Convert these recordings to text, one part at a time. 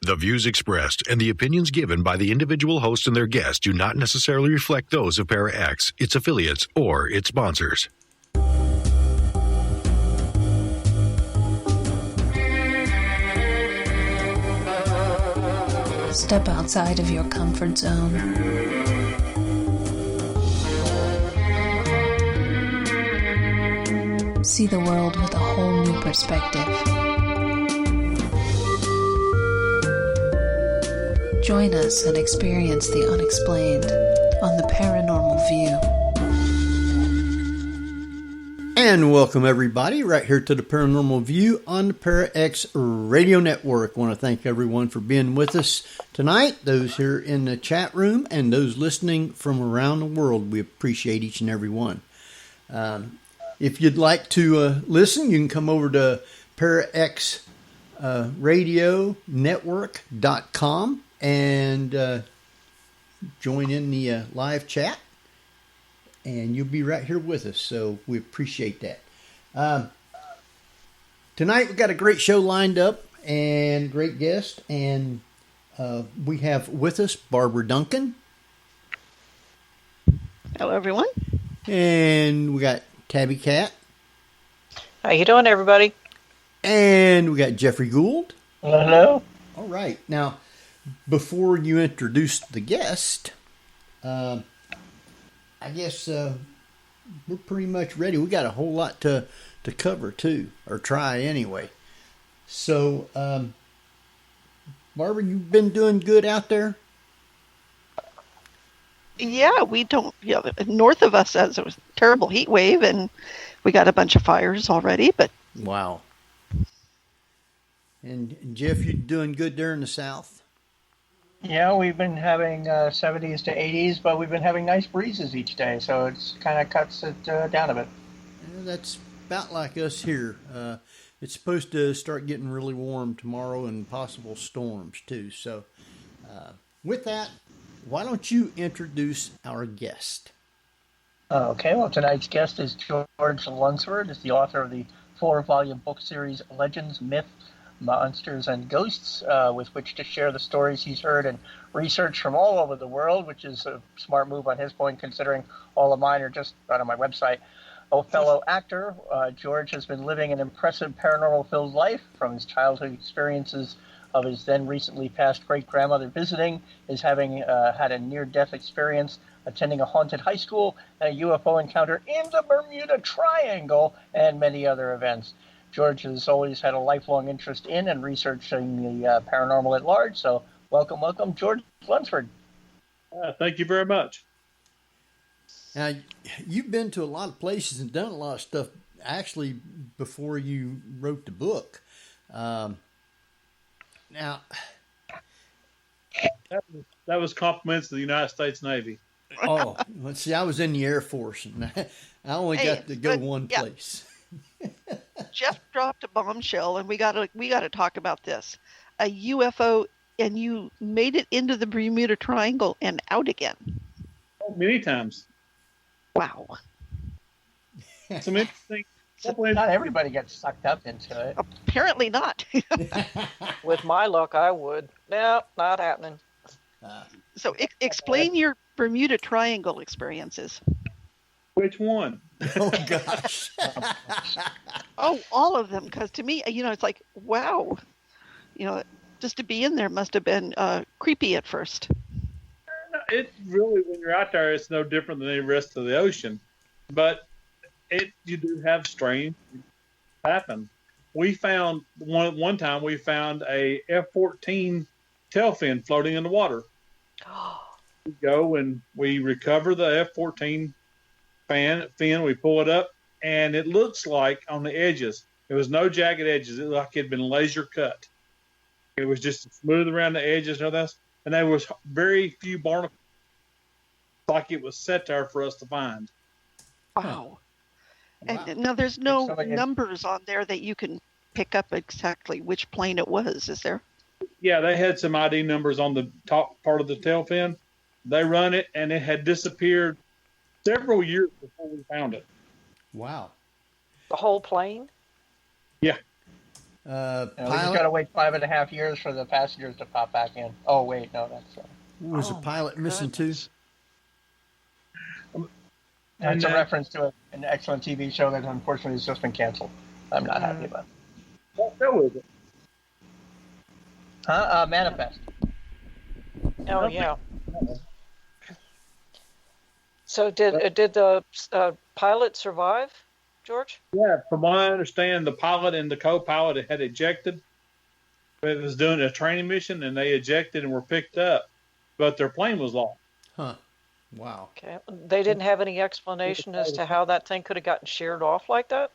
The views expressed and the opinions given by the individual host and their guests do not necessarily reflect those of Para-X, its affiliates, or its sponsors. Step outside of your comfort zone. See the world with a whole new perspective. Join us and experience the unexplained on the Paranormal View. And welcome everybody right here to the Paranormal View on the Para-X Radio Network. I want to thank everyone for being with us tonight, those here in the chat room and those listening from around the world. We appreciate each and every one. If you'd like to listen, you can come over to paraxradionetwork.com and join in the live chat, and you'll be right here with us, so we appreciate that. Tonight we've got a great show lined up and great guest, and we have with us Barbara Duncan. Hello, everyone. And we got Tabby Cat. How you doing, everybody? And we got Jeffrey Gould. Hello. All right. Now, before you introduce the guest, I guess we're pretty much ready. We got a whole lot to cover, too, or try anyway. So, Barbara, you've been doing good out there? Yeah, we don't, north of us has a terrible heat wave, and we got a bunch of fires already, but... Wow. And Jeff, you doing good there in the south? Yeah, we've been having 70s to 80s, but we've been having nice breezes each day, so it's kind of cuts it down a bit. Yeah, that's about like us here. It's supposed to start getting really warm tomorrow and possible storms too. So with that, why don't you introduce our guest? Okay, well, tonight's guest is George Lunsford. He's the author of the 4-volume book series Legends, Myth, Monsters, and Ghosts, with which to share the stories he's heard and researched from all over the world, which is a smart move on his point, considering all of mine are just right on my website. A fellow actor, George has been living an impressive paranormal-filled life from his childhood experiences of his then recently passed great-grandmother visiting, his having had a near-death experience, attending a haunted high school, and a UFO encounter in the Bermuda Triangle, and many other events. George has always had a lifelong interest in and researching the paranormal at large, so welcome, George Lunsford. Thank you very much. Now, you've been to a lot of places and done a lot of stuff, actually, before you wrote the book. Now, that was compliments to the United States Navy. Oh, let's see, I was in the Air Force, and I only got to go one place. Jeff dropped a bombshell, and we got to talk about this. A UFO, and you made it into the Bermuda Triangle and out again. Oh, many times. Wow. Some interesting. Not everybody gets sucked up into it. Apparently not. With my luck, I would. No, not happening. So explain your Bermuda Triangle experiences. Which one? Oh, gosh. Oh, all of them, because to me, it's like, wow. Just to be in there must have been creepy at first. It really, when you're out there, it's no different than the rest of the ocean. But you do have strange happen. We found one time we found a F-14 tail fin floating in the water. We go and we recover the F-14 fin. We pull it up, and it looks like on the edges, there was no jagged edges. It looked like it had been laser cut. It was just smooth around the edges and all that. And there was very few barnacles, like it was set there for us to find. Wow. And now there's no numbers on there that you can pick up exactly which plane it was, is there? Yeah, they had some ID numbers on the top part of the tail fin. They run it, and it had disappeared several years before we found it. Wow. The whole plane? Yeah. We just Pilot got to wait 5.5 years for the passengers to pop back in. Oh, wait, no, that's... was a pilot missing too. That's a reference to an excellent TV show that unfortunately has just been canceled. I'm not happy about it. What show is it? Manifest. Oh, yeah. So did the pilot survive, George? Yeah, from what I understand, the pilot and the co-pilot had ejected. It was doing a training mission, and they ejected and were picked up, but their plane was lost. Huh. Wow. Okay. They didn't have any explanation as to how that thing could have gotten sheared off like that?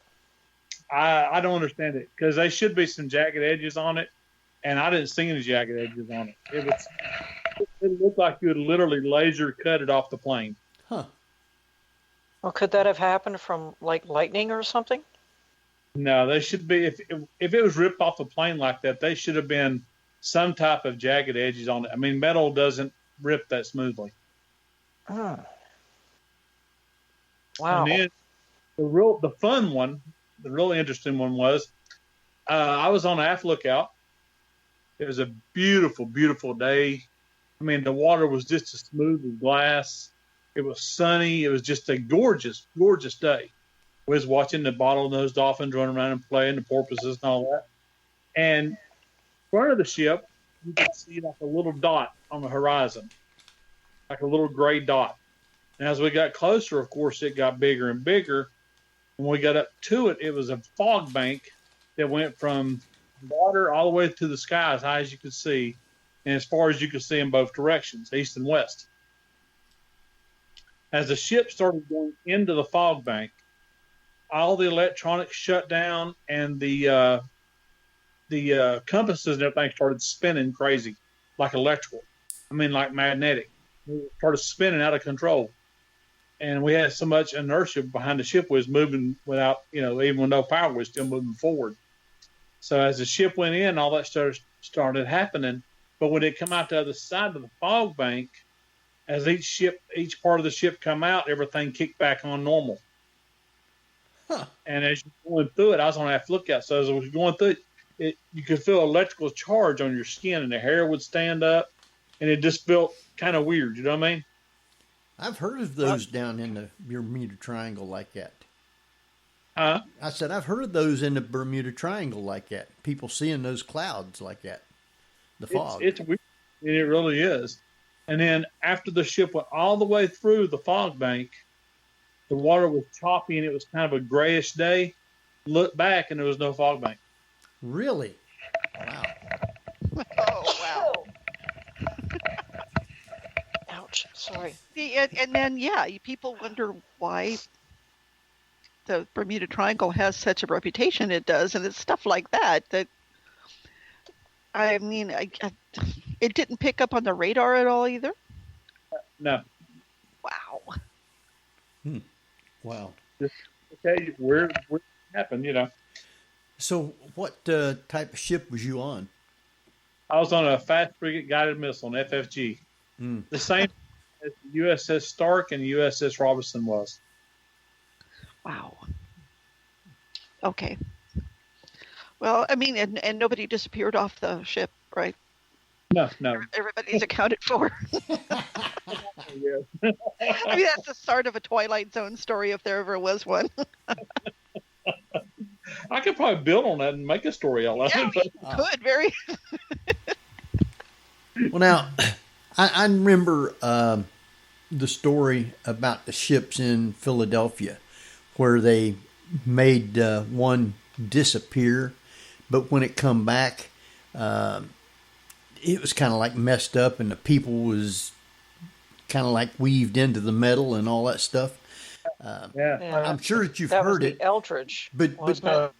I don't understand it, because there should be some jagged edges on it, and I didn't see any jagged edges on it. It looked like you had literally laser cut it off the plane. Huh. Well, could that have happened from like lightning or something? No, they should be, if it was ripped off the plane like that, they should have been some type of jagged edges on it. I mean, metal doesn't rip that smoothly. Oh. Wow. And then the fun one, the really interesting one was, I was on aft lookout. It was a beautiful, beautiful day. I mean, the water was just as smooth as glass. It was sunny. It was just a gorgeous, gorgeous day. We was watching the bottlenose dolphins run around and play, and the porpoises and all that. And in front of the ship, you could see like a little dot on the horizon, like a little gray dot. And as we got closer, of course, it got bigger and bigger. When we got up to it, it was a fog bank that went from water all the way to the sky as high as you could see, and as far as you could see in both directions, east and west. As the ship started going into the fog bank, all the electronics shut down, and the compasses and everything started spinning crazy, like electrical. I mean, like magnetic. It started spinning out of control. And we had so much inertia behind the ship, was moving without, even with no power, was still moving forward. So as the ship went in, all that started happening. But when it come out the other side of the fog bank, as each part of the ship come out, everything kicked back on normal. Huh. And as you're going through it, I was on aft lookout. So as I was going through it, you could feel electrical charge on your skin, and the hair would stand up, and it just felt kind of weird. You know what I mean? I've heard of those down in the Bermuda Triangle like that. Huh? I said I've heard of those in the Bermuda Triangle like that. People seeing those clouds like that. The fog. It's weird. It really is. And then after the ship went all the way through the fog bank, the water was choppy and it was kind of a grayish day. Looked back and there was no fog bank. Really? Wow. Oh, wow. Ouch. Sorry. See, and then, people wonder why the Bermuda Triangle has such a reputation it does, and it's stuff like that. I mean, it didn't pick up on the radar at all either? No. Wow. Wow. Just okay, where it happened, So what type of ship was you on? I was on a fast frigate guided missile, an FFG. The same as the USS Stark and the USS Robinson was. Wow. Okay. Well, I mean, and nobody disappeared off the ship, right? No. Everybody's accounted for. Yeah. I mean, that's the start of a Twilight Zone story if there ever was one. I could probably build on that and make a story out of it. Could, very. Well, now, I remember the story about the ships in Philadelphia where they made one disappear, but when it come back, it was kind of like messed up, and the people was kind of like weaved into the metal and all that stuff. I'm sure that you've heard it. The Eldridge, but the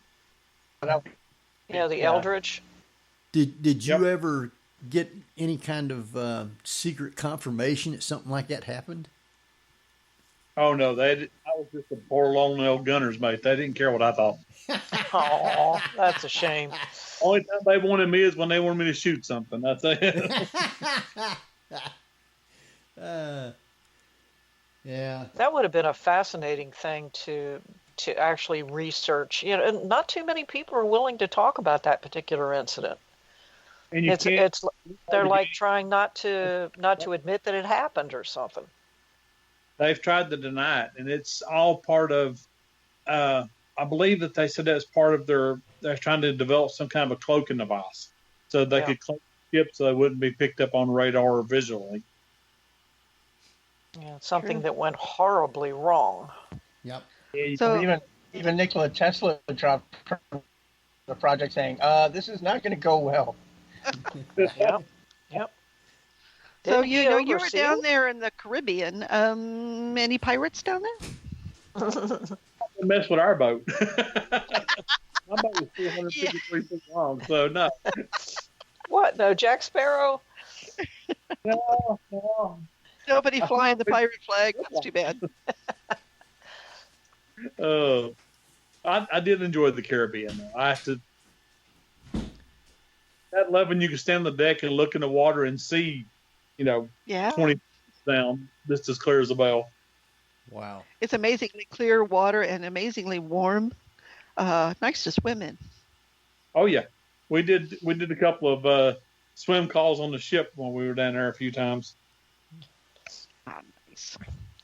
Eldridge. Did you ever get any kind of secret confirmation that something like that happened? Oh no, I was just a poor lonely old gunner's mate. They didn't care what I thought. Oh, that's a shame. Only time they wanted me is when they wanted me to shoot something. That's it. Yeah. That would have been a fascinating thing to to actually research. And not too many people are willing to talk about that particular incident. And you can't. They're like trying not to admit that it happened or something. They've tried to deny it, and it's all part of. I believe that they said that's part of they're trying to develop some kind of a cloaking device, so they could cloak ships so they wouldn't be picked up on radar or visually. Yeah, something that went horribly wrong. Yep. Yeah, So even Nikola Tesla dropped the project saying, "This is not going to go well." Yep. So Didn't you he know you were oversee down it? there in the Caribbean. Any pirates down there? Mess with our boat. My boat was 453 feet long, so no. What? No, Jack Sparrow? No. Nobody flying the pirate flag. That's too bad. I did enjoy the Caribbean. I have to. That love when you can stand on the deck and look in the water and see, Yeah. 20 down, just as clear as a bell. Wow. It's amazingly clear water and amazingly warm. Nice to swim in. Oh yeah, we did a couple of swim calls on the ship when we were down there a few times. Nice.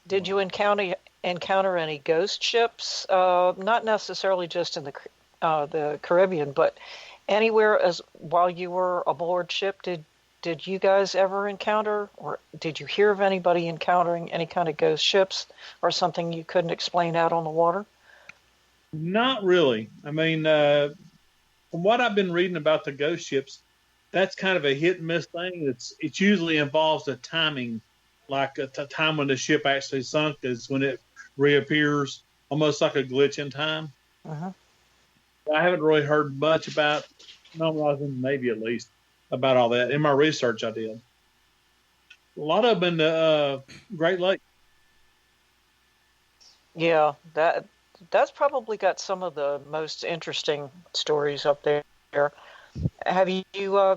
Did you encounter any ghost ships? Not necessarily just in the Caribbean, but anywhere while you were aboard ship. Did you guys ever encounter, or did you hear of anybody encountering any kind of ghost ships or something you couldn't explain out on the water? Not really. I mean, from what I've been reading about the ghost ships, that's kind of a hit and miss thing. It usually involves a timing, like the time when the ship actually sunk is when it reappears, almost like a glitch in time. Uh-huh. I haven't really heard much about, no, when I was in the Navy at least, about all that. In my research I did. A lot of them in the Great Lakes. Yeah, that's probably got some of the most interesting stories up there. Have you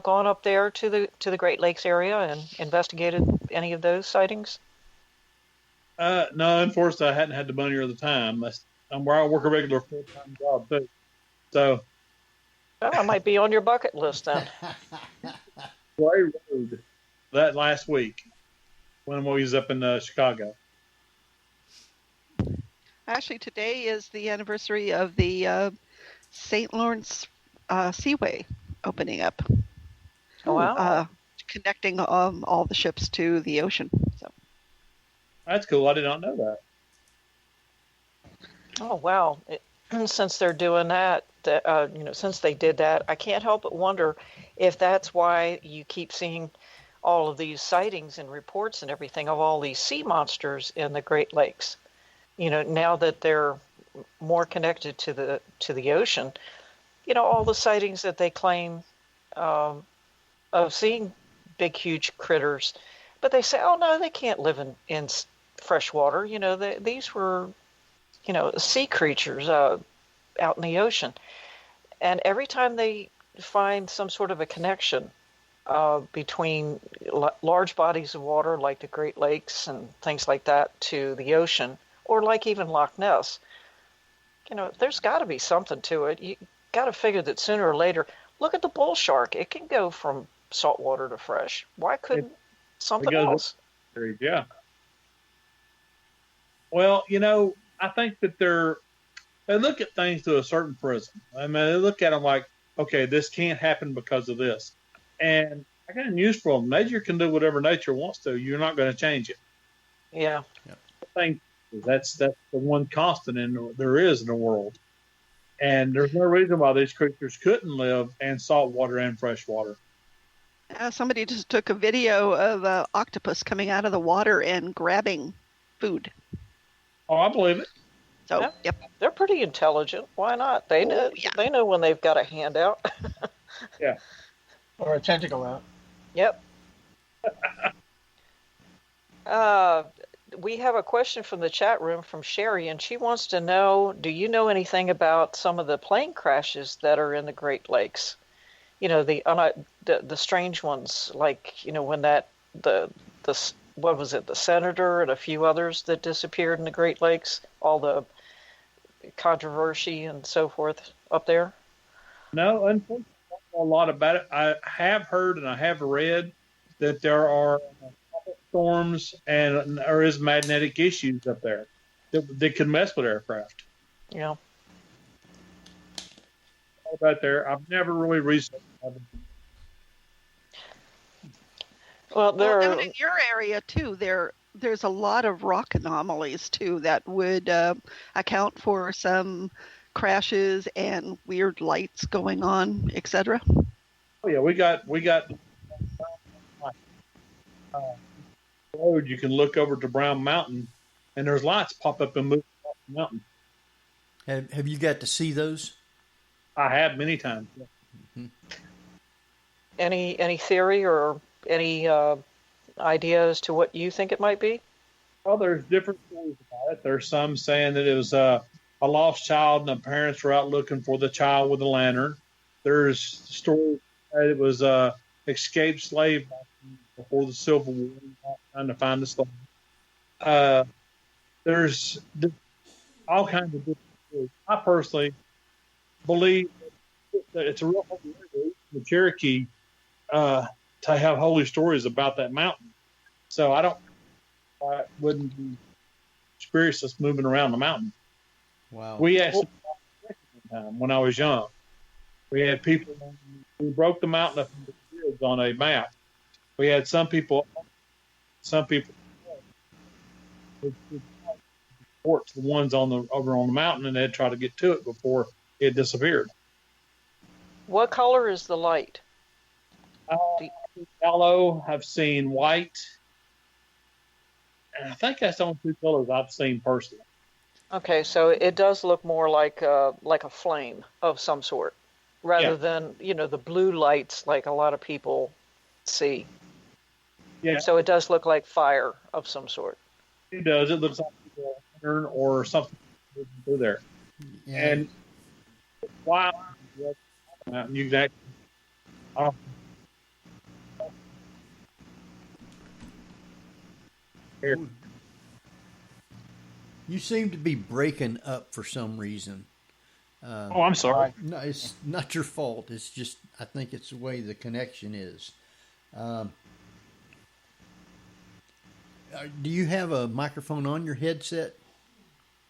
gone up there to the Great Lakes area and investigated any of those sightings? No, unfortunately, I hadn't had the money or the time. I'm where I work a regular full-time job too. So, Well, I might be on your bucket list then. Gray Road that last week when we was up in Chicago. Actually, today is the anniversary of the St. Lawrence Seaway opening up. Oh, wow. Connecting all the ships to the ocean. So That's cool. I did not know that. Oh, wow. Since they're doing that, since they did that, I can't help but wonder if that's why you keep seeing all of these sightings and reports and everything of all these sea monsters in the Great Lakes. Now that they're more connected to the ocean, all the sightings that they claim of seeing big, huge critters, but they say, oh no, they can't live in fresh water. These were, sea creatures out in the ocean. And every time they find some sort of a connection between large bodies of water like the Great Lakes and things like that to the ocean, or like even Loch Ness, there's got to be something to it. You got to figure that sooner or later, look at the bull shark. It can go from saltwater to fresh. Why couldn't something else? Yeah. Well, I think that they look at things through a certain prism. I mean, they look at them like, okay, this can't happen because of this. And I got news for them. Nature can do whatever nature wants to. You're not going to change it. Yeah. I think that's the one constant there is in the world. And there's no reason why these creatures couldn't live in salt water and fresh water. somebody just took a video of an octopus coming out of the water and grabbing food. Oh, I believe it. So, Yeah. yep. They're pretty intelligent. Why not? They know. yeah. They know when they've got a hand out. Yeah. Or a tentacle out. Yep. We have a question from the chat room from Sherry, and she wants to know, do you know anything about some of the plane crashes that are in the Great Lakes? The strange ones, like, when the what was it, the Senator and a few others that disappeared in the Great Lakes, all the controversy and so forth up there? No, unfortunately, I don't know a lot about it. I have heard and I have read that there are storms and there is magnetic issues up there that can mess with aircraft. Yeah. About there, I've never really researched it. Well, down in your area too, there's a lot of rock anomalies too that would account for some crashes and weird lights going on, etc. Oh yeah, we got road. You can look over to Brown Mountain, and there's lights pop up and move across the mountain. Have you got to see those? I have many times. Mm-hmm. Any theory or any idea as to what you think it might be? Well, there's different stories about it. There's some saying that it was a lost child and the parents were out looking for the child with a lantern. There's stories that it was a escaped slave before the Civil War, trying to find the slave. There's all kinds of different stories. I personally believe that it's a real holy area, the Cherokee, to have holy stories about that mountain. So I wouldn't be spirits moving around the mountain. Wow. We actually, when I was young, we had people, we broke the mountain up into fields on a map. We had some people report to the ones over on the mountain, and they'd try to get to it before it disappeared. What color is the light? Yellow. I've seen white, and I think that's the only two colors I've seen personally. Okay, so it does look more like a flame of some sort, rather than the blue lights like a lot of people see. Yeah. So it does look like fire of some sort. It does. It looks like a lantern or something through there. Yeah. And while you can actually, here. You seem to be breaking up for some reason. I'm sorry. No, it's not your fault. It's just, I think it's the way the connection is. Do you have a microphone on your headset?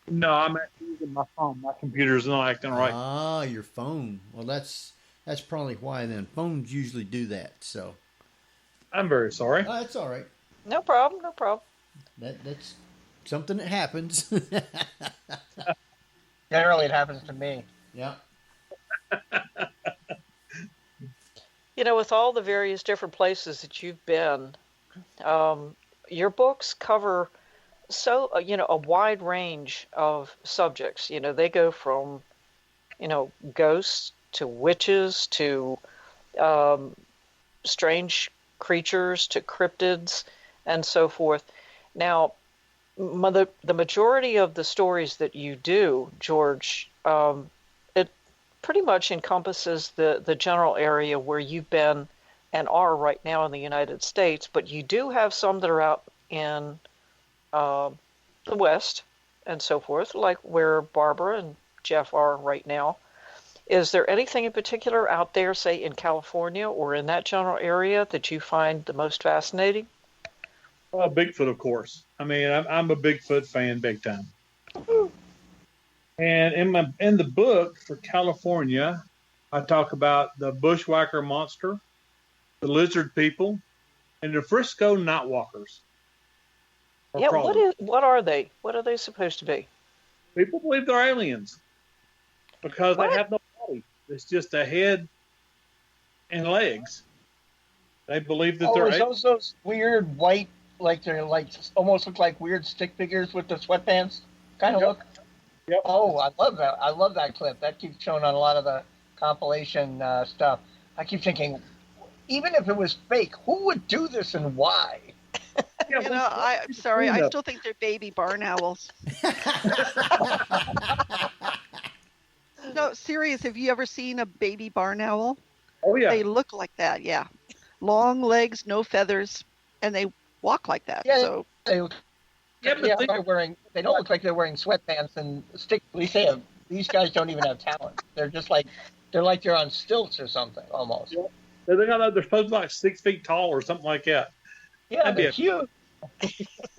No, I'm actually using my phone. My computer's not acting right. Ah, your phone. Well, that's probably why then. Phones usually do that, so. I'm very sorry. Oh, that's all right. No problem. That's something that happens. Generally, it happens to me. Yeah. With all the various different places that you've been, your books cover a wide range of subjects. They go from, ghosts to witches to strange creatures to cryptids and so forth. Now, the majority of the stories that you do, George, it pretty much encompasses the general area where you've been and are right now in the United States, but you do have some that are out in the West and so forth, like where Barbara and Jeff are right now. Is there anything in particular out there, say in California or in that general area, that you find the most fascinating? Well, Bigfoot, of course. I mean, I'm a Bigfoot fan, big time. And in the book for California, I talk about the bushwhacker monster, the lizard people, and the Frisco Nightwalkers. Yeah, what are they? What are they supposed to be? People believe they're aliens because they have no body. It's just a head and legs. They believe that they're aliens. Those weird white, like they're like almost look like weird stick figures with the sweatpants kind of look. Yep. Oh, I love that. I love that clip. That keeps showing on a lot of the compilation stuff. I keep thinking, even if it was fake, who would do this and why? I'm sorry. I still think they're baby barn owls. No, serious. Have you ever seen a baby barn owl? Oh, yeah. They look like that, yeah. Long legs, no feathers, and they walk like that. Yeah, so they don't look like they're wearing sweatpants and stick. At least they have These guys don't even have talent. They're they're on stilts or something almost. Yeah. They're supposed to be like 6 feet tall or something like that. Yeah, they're huge.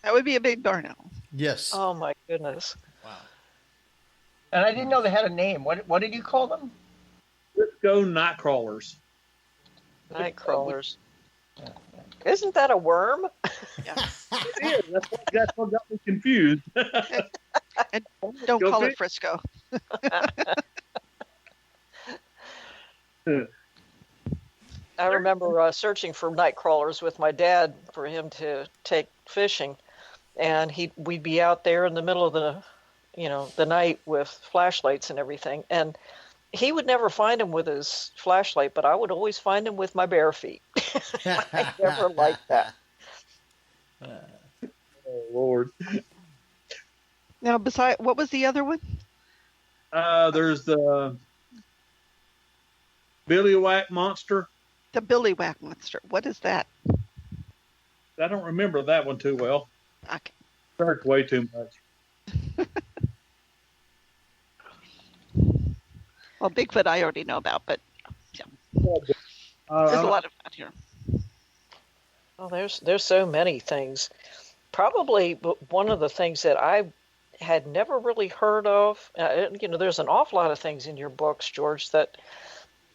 That would be a big barn owl. Yes. Oh my goodness. Wow. And I didn't know they had a name. What did you call them? Cisco night crawlers. Night crawlers. Isn't that a worm? Yeah. It is. That's what got me confused. And don't Go call fish. it Frisco. I remember searching for night crawlers with my dad for him to take fishing, and we'd be out there in the middle of the night with flashlights and everything, and he would never find him with his flashlight, but I would always find him with my bare feet. I never liked that. Oh, Lord. Now, what was the other one? There's the Billywhack monster. The Billywhack monster. What is that? I don't remember that one too well. Okay. Hurt way too much. Well, Bigfoot I already know about, but yeah. There's a lot of that here. Well, there's so many things. Probably one of the things that I had never really heard of, there's an awful lot of things in your books, George, that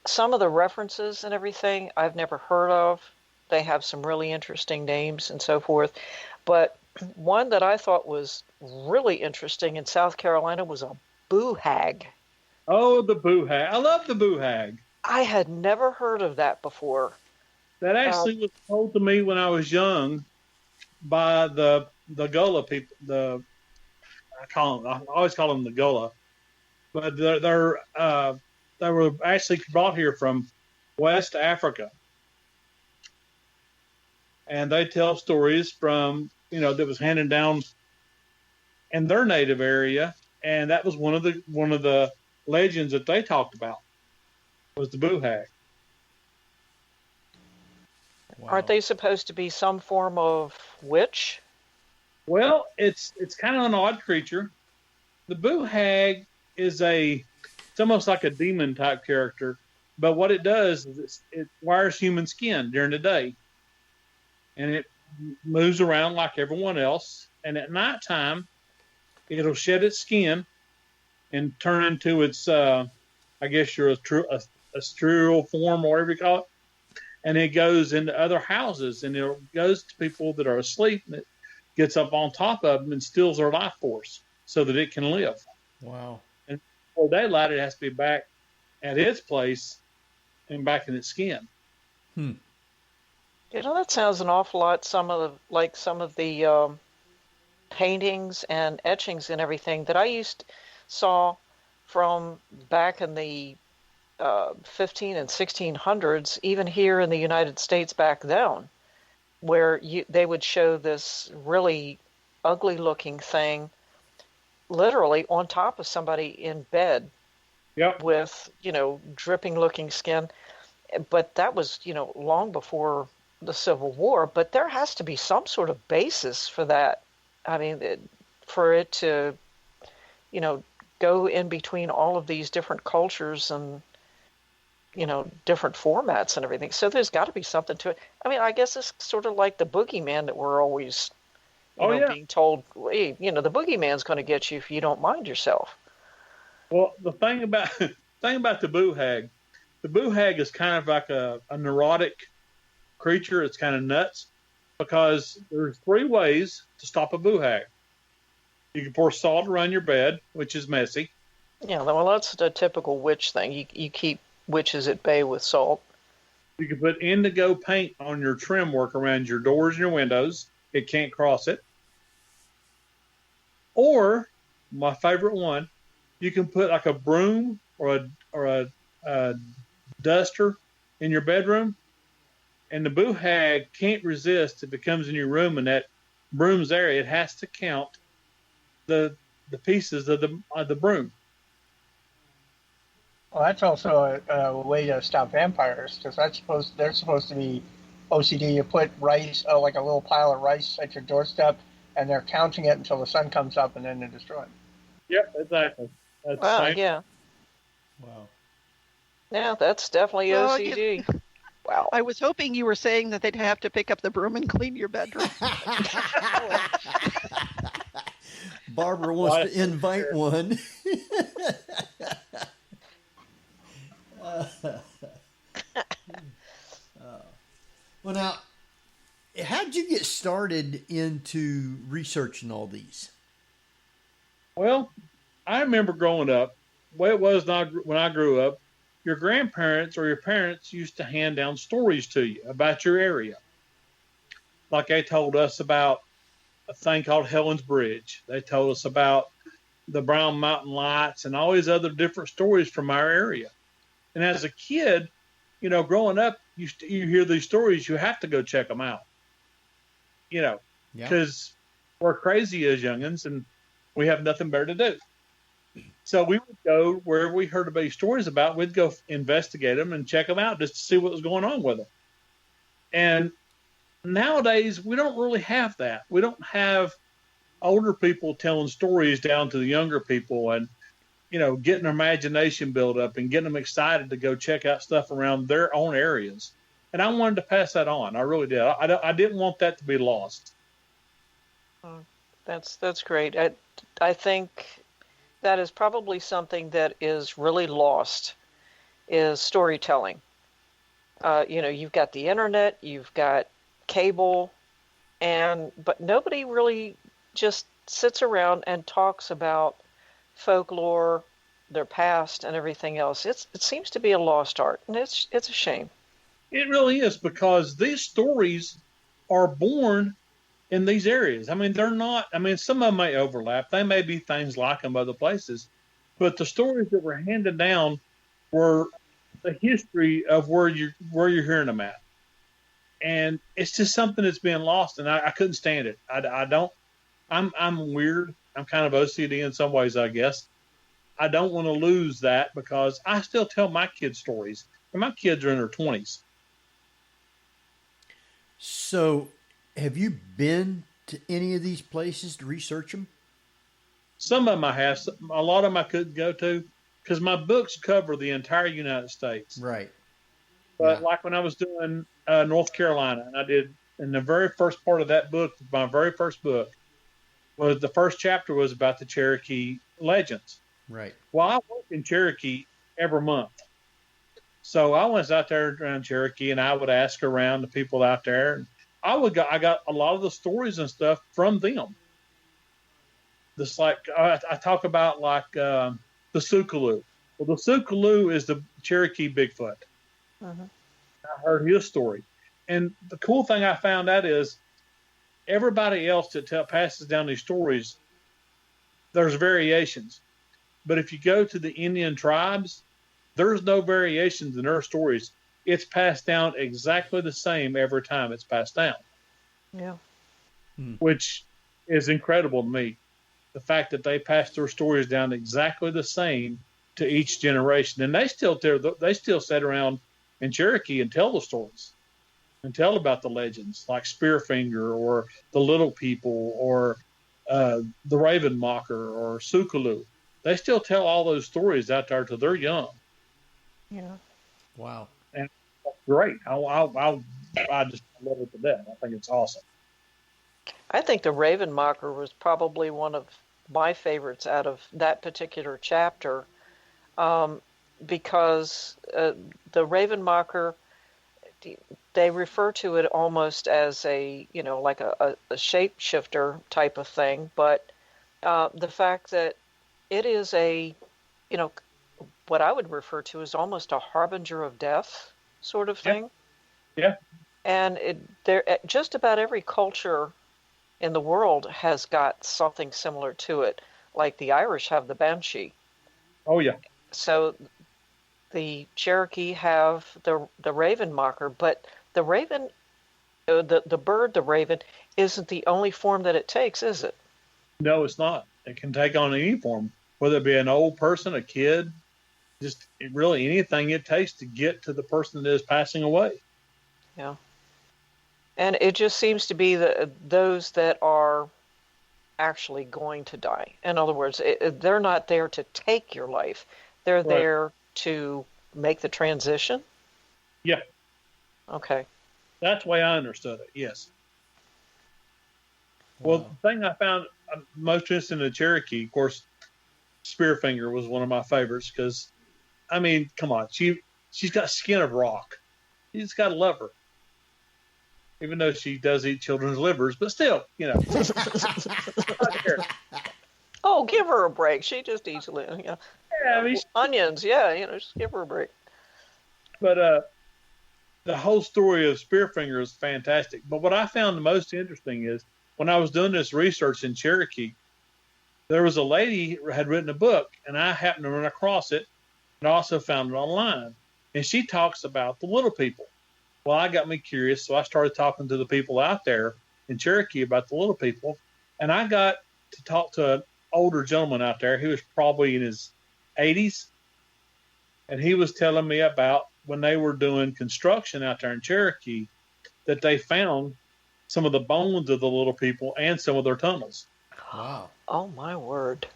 some of the references and everything I've never heard of. They have some really interesting names and so forth. But one that I thought was really interesting in South Carolina was a boo hag. Oh, the boo hag. I love the boo hag. I had never heard of that before. That actually was told to me when I was young by the Gullah people. I always call them the Gullah, but they were actually brought here from West Africa, and they tell stories from that was handed down in their native area, and that was one of the legends that they talked about was the boo hag. Wow. Aren't they supposed to be some form of witch? Well, it's kind of an odd creature. The boo hag is it's almost like a demon type character, but what it does is it wears human skin during the day, and it moves around like everyone else. And at nighttime, it'll shed its skin and turn into its, I guess you're a astral form or whatever you call it. And it goes into other houses, and it goes to people that are asleep, and it gets up on top of them and steals their life force so that it can live. Wow. And before daylight, it has to be back at its place and back in its skin. That sounds an awful lot some of the paintings and etchings and everything that I saw from back in the 15 and 1600s, even here in the United States back then, where they would show this really ugly looking thing literally on top of somebody in bed. Yep. With, dripping looking skin. But that was, long before the Civil War. But there has to be some sort of basis for that. I mean, for it to, go in between all of these different cultures and, different formats and everything. So there's got to be something to it. I mean, I guess it's sort of like the boogeyman that we're always, being told, hey, the boogeyman's going to get you if you don't mind yourself. Well, the thing about the boo hag is kind of like a neurotic creature. It's kind of nuts because there's 3 ways to stop a boo hag. You can pour salt around your bed, which is messy. Yeah, well, that's the typical witch thing. You keep witches at bay with salt. You can put indigo paint on your trim work around your doors and your windows. It can't cross it. Or, my favorite one, you can put like a broom or a duster in your bedroom, and the boo hag can't resist if it comes in your room and that broom's there. It has to count the pieces of the broom. Well, that's also a way to stop vampires, because they're supposed to be OCD. You put rice, like a little pile of rice at your doorstep, and they're counting it until the sun comes up, and then they're destroyed. Yep, exactly. That's Wow, same. yeah. Wow. Yeah, that's definitely Well, OCD. Wow. I was hoping you were saying that they'd have to pick up the broom and clean your bedroom. Barbara wants to invite one. Well, now, how'd you get started into researching all these? Well, I remember growing up, the way it was when I grew up, your grandparents or your parents used to hand down stories to you about your area. Like they told us about a thing called Helen's Bridge. They told us about the Brown Mountain Lights and all these other different stories from our area. And as a kid, growing up, you hear these stories, you have to go check them out. Because we're crazy as youngins and we have nothing better to do. So we would go wherever we heard about stories about, we'd go investigate them and check them out just to see what was going on with them. And nowadays, we don't really have that. We don't have older people telling stories down to the younger people and, getting their imagination built up and getting them excited to go check out stuff around their own areas. And I wanted to pass that on. I really did. I didn't want that to be lost. That's great. I think that is probably something that is really lost, is storytelling. You've got the internet, you've got cable, but nobody really just sits around and talks about folklore, their past, and everything else. It seems to be a lost art, and it's a shame. It really is, because these stories are born in these areas. I mean, they're not, some of them may overlap. They may be things like them other places, but the stories that were handed down were the history of where you're hearing them at. And it's just something that's being lost, and I couldn't stand it. I'm weird. I'm kind of OCD in some ways, I guess. I don't want to lose that, because I still tell my kids stories, and my kids are in their 20s. So, have you been to any of these places to research them? Some of them I have. A lot of them I couldn't go to because my books cover the entire United States. Right. But like when I was doing North Carolina, and I did, in the very first part of that book, my very first book, was the first chapter was about the Cherokee legends. Right. Well, I work in Cherokee every month. So I was out there around Cherokee, and I would ask around the people out there. And I got a lot of the stories and stuff from them. Just like I talk about, like the 𝘉𝘬𝘳𝘮𝘓. Well, the 𝘉𝘬𝘳𝘓 is the Cherokee Bigfoot. Uh-huh. I heard his story, and the cool thing I found out is everybody else that passes down these stories, there's variations. But if you go to the Indian tribes, there's no variations in their stories. It's passed down exactly the same every time it's passed down. Yeah. Which is incredible to me. The fact that they pass their stories down exactly the same to each generation. And they still sit around in Cherokee and tell the stories and tell about the legends, like Spearfinger or the Little People or the Raven Mocker or 𝘉𝘬𝘳𝘮𝘓. They still tell all those stories out there till they're young. Yeah. Wow. And that's great. I just love it to death. I think it's awesome. I think the Raven Mocker was probably one of my favorites out of that particular chapter, because the Raven Mocker, they refer to it almost as like a shapeshifter type of thing, but the fact that it is what I would refer to as almost a harbinger of death sort of thing. Yeah. And just about every culture in the world has got something similar to it. Like the Irish have the banshee. Oh yeah. So the Cherokee have the raven mocker, but the raven, the bird, the raven, isn't the only form that it takes, is it? No, it's not. It can take on any form, whether it be an old person, a kid, just really anything it takes to get to the person that is passing away. Yeah. And it just seems to be those that are actually going to die. In other words, they're not there to take your life. They're Right. there to make the transition. Yeah, Okay. that's the way I understood it. Yes. Well, the thing I found most interesting in Cherokee, of course, Spearfinger was one of my favorites because, I mean, come on, she's got skin of rock. You just gotta love her, even though she does eat children's livers. But still, you know. Oh, give her a break. She just eats, Yeah, I mean, onions. Yeah, just give her a break. but the whole story of Spearfinger is fantastic. But what I found the most interesting is when I was doing this research in Cherokee, there was a lady who had written a book, and I happened to run across it, and also found it online. And she talks about the little people. Well, I got me curious, so I started talking to the people out there in Cherokee about the little people, and I got to talk to an older gentleman out there who was probably in his 80s, and he was telling me about when they were doing construction out there in Cherokee that they found some of the bones of the little people and some of their tunnels. Wow. Oh, my word.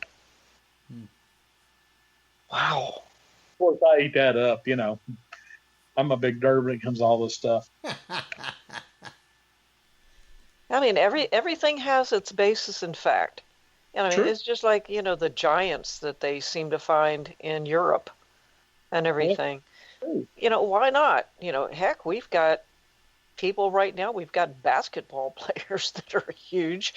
Wow. Of course, I eat that up, you know. I'm a big nerd when it comes to all this stuff. I mean, everything has its basis in fact. And I mean, True. it's just like, the giants that they seem to find in Europe and everything. True. Why not? Heck, we've got people right now, we've got basketball players that are huge.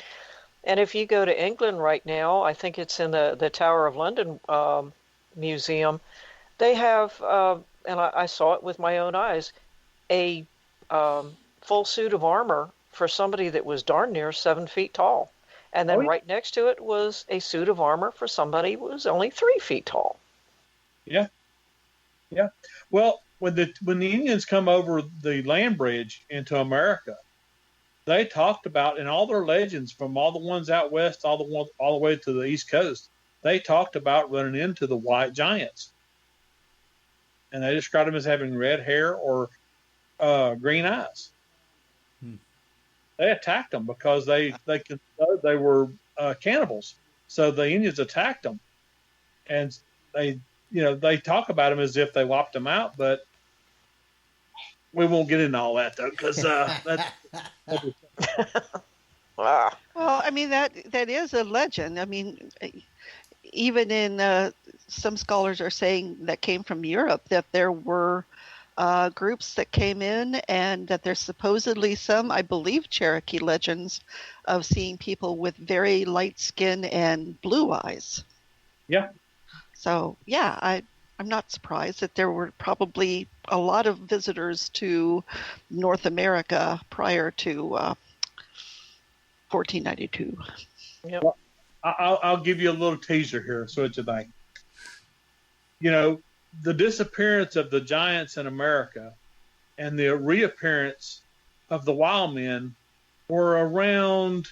And if you go to England right now, I think it's in the Tower of London museum, they have, and I saw it with my own eyes, a full suit of armor for somebody that was darn near 7 feet tall. And then right next to it was a suit of armor for somebody who was only 3 feet tall. Yeah. Yeah. Well, when the Indians come over the land bridge into America, they talked about in all their legends, from all the ones out west, all the way to the East Coast, they talked about running into the white giants, and they described them as having red hair or green eyes. They attacked them because they were cannibals. So the Indians attacked them, and they talk about them as if they wiped them out, but we won't get into all that though, because Wow. Well, I mean, that is a legend. I mean, even in some scholars are saying that came from Europe, that there were groups that came in, and that there's supposedly some, I believe, Cherokee legends of seeing people with very light skin and blue eyes. Yeah. So, yeah, I'm not surprised that there were probably a lot of visitors to North America prior to 1492. Yep. Well, I'll give you a little teaser here. So what you think? The disappearance of the giants in America and the reappearance of the wild men were around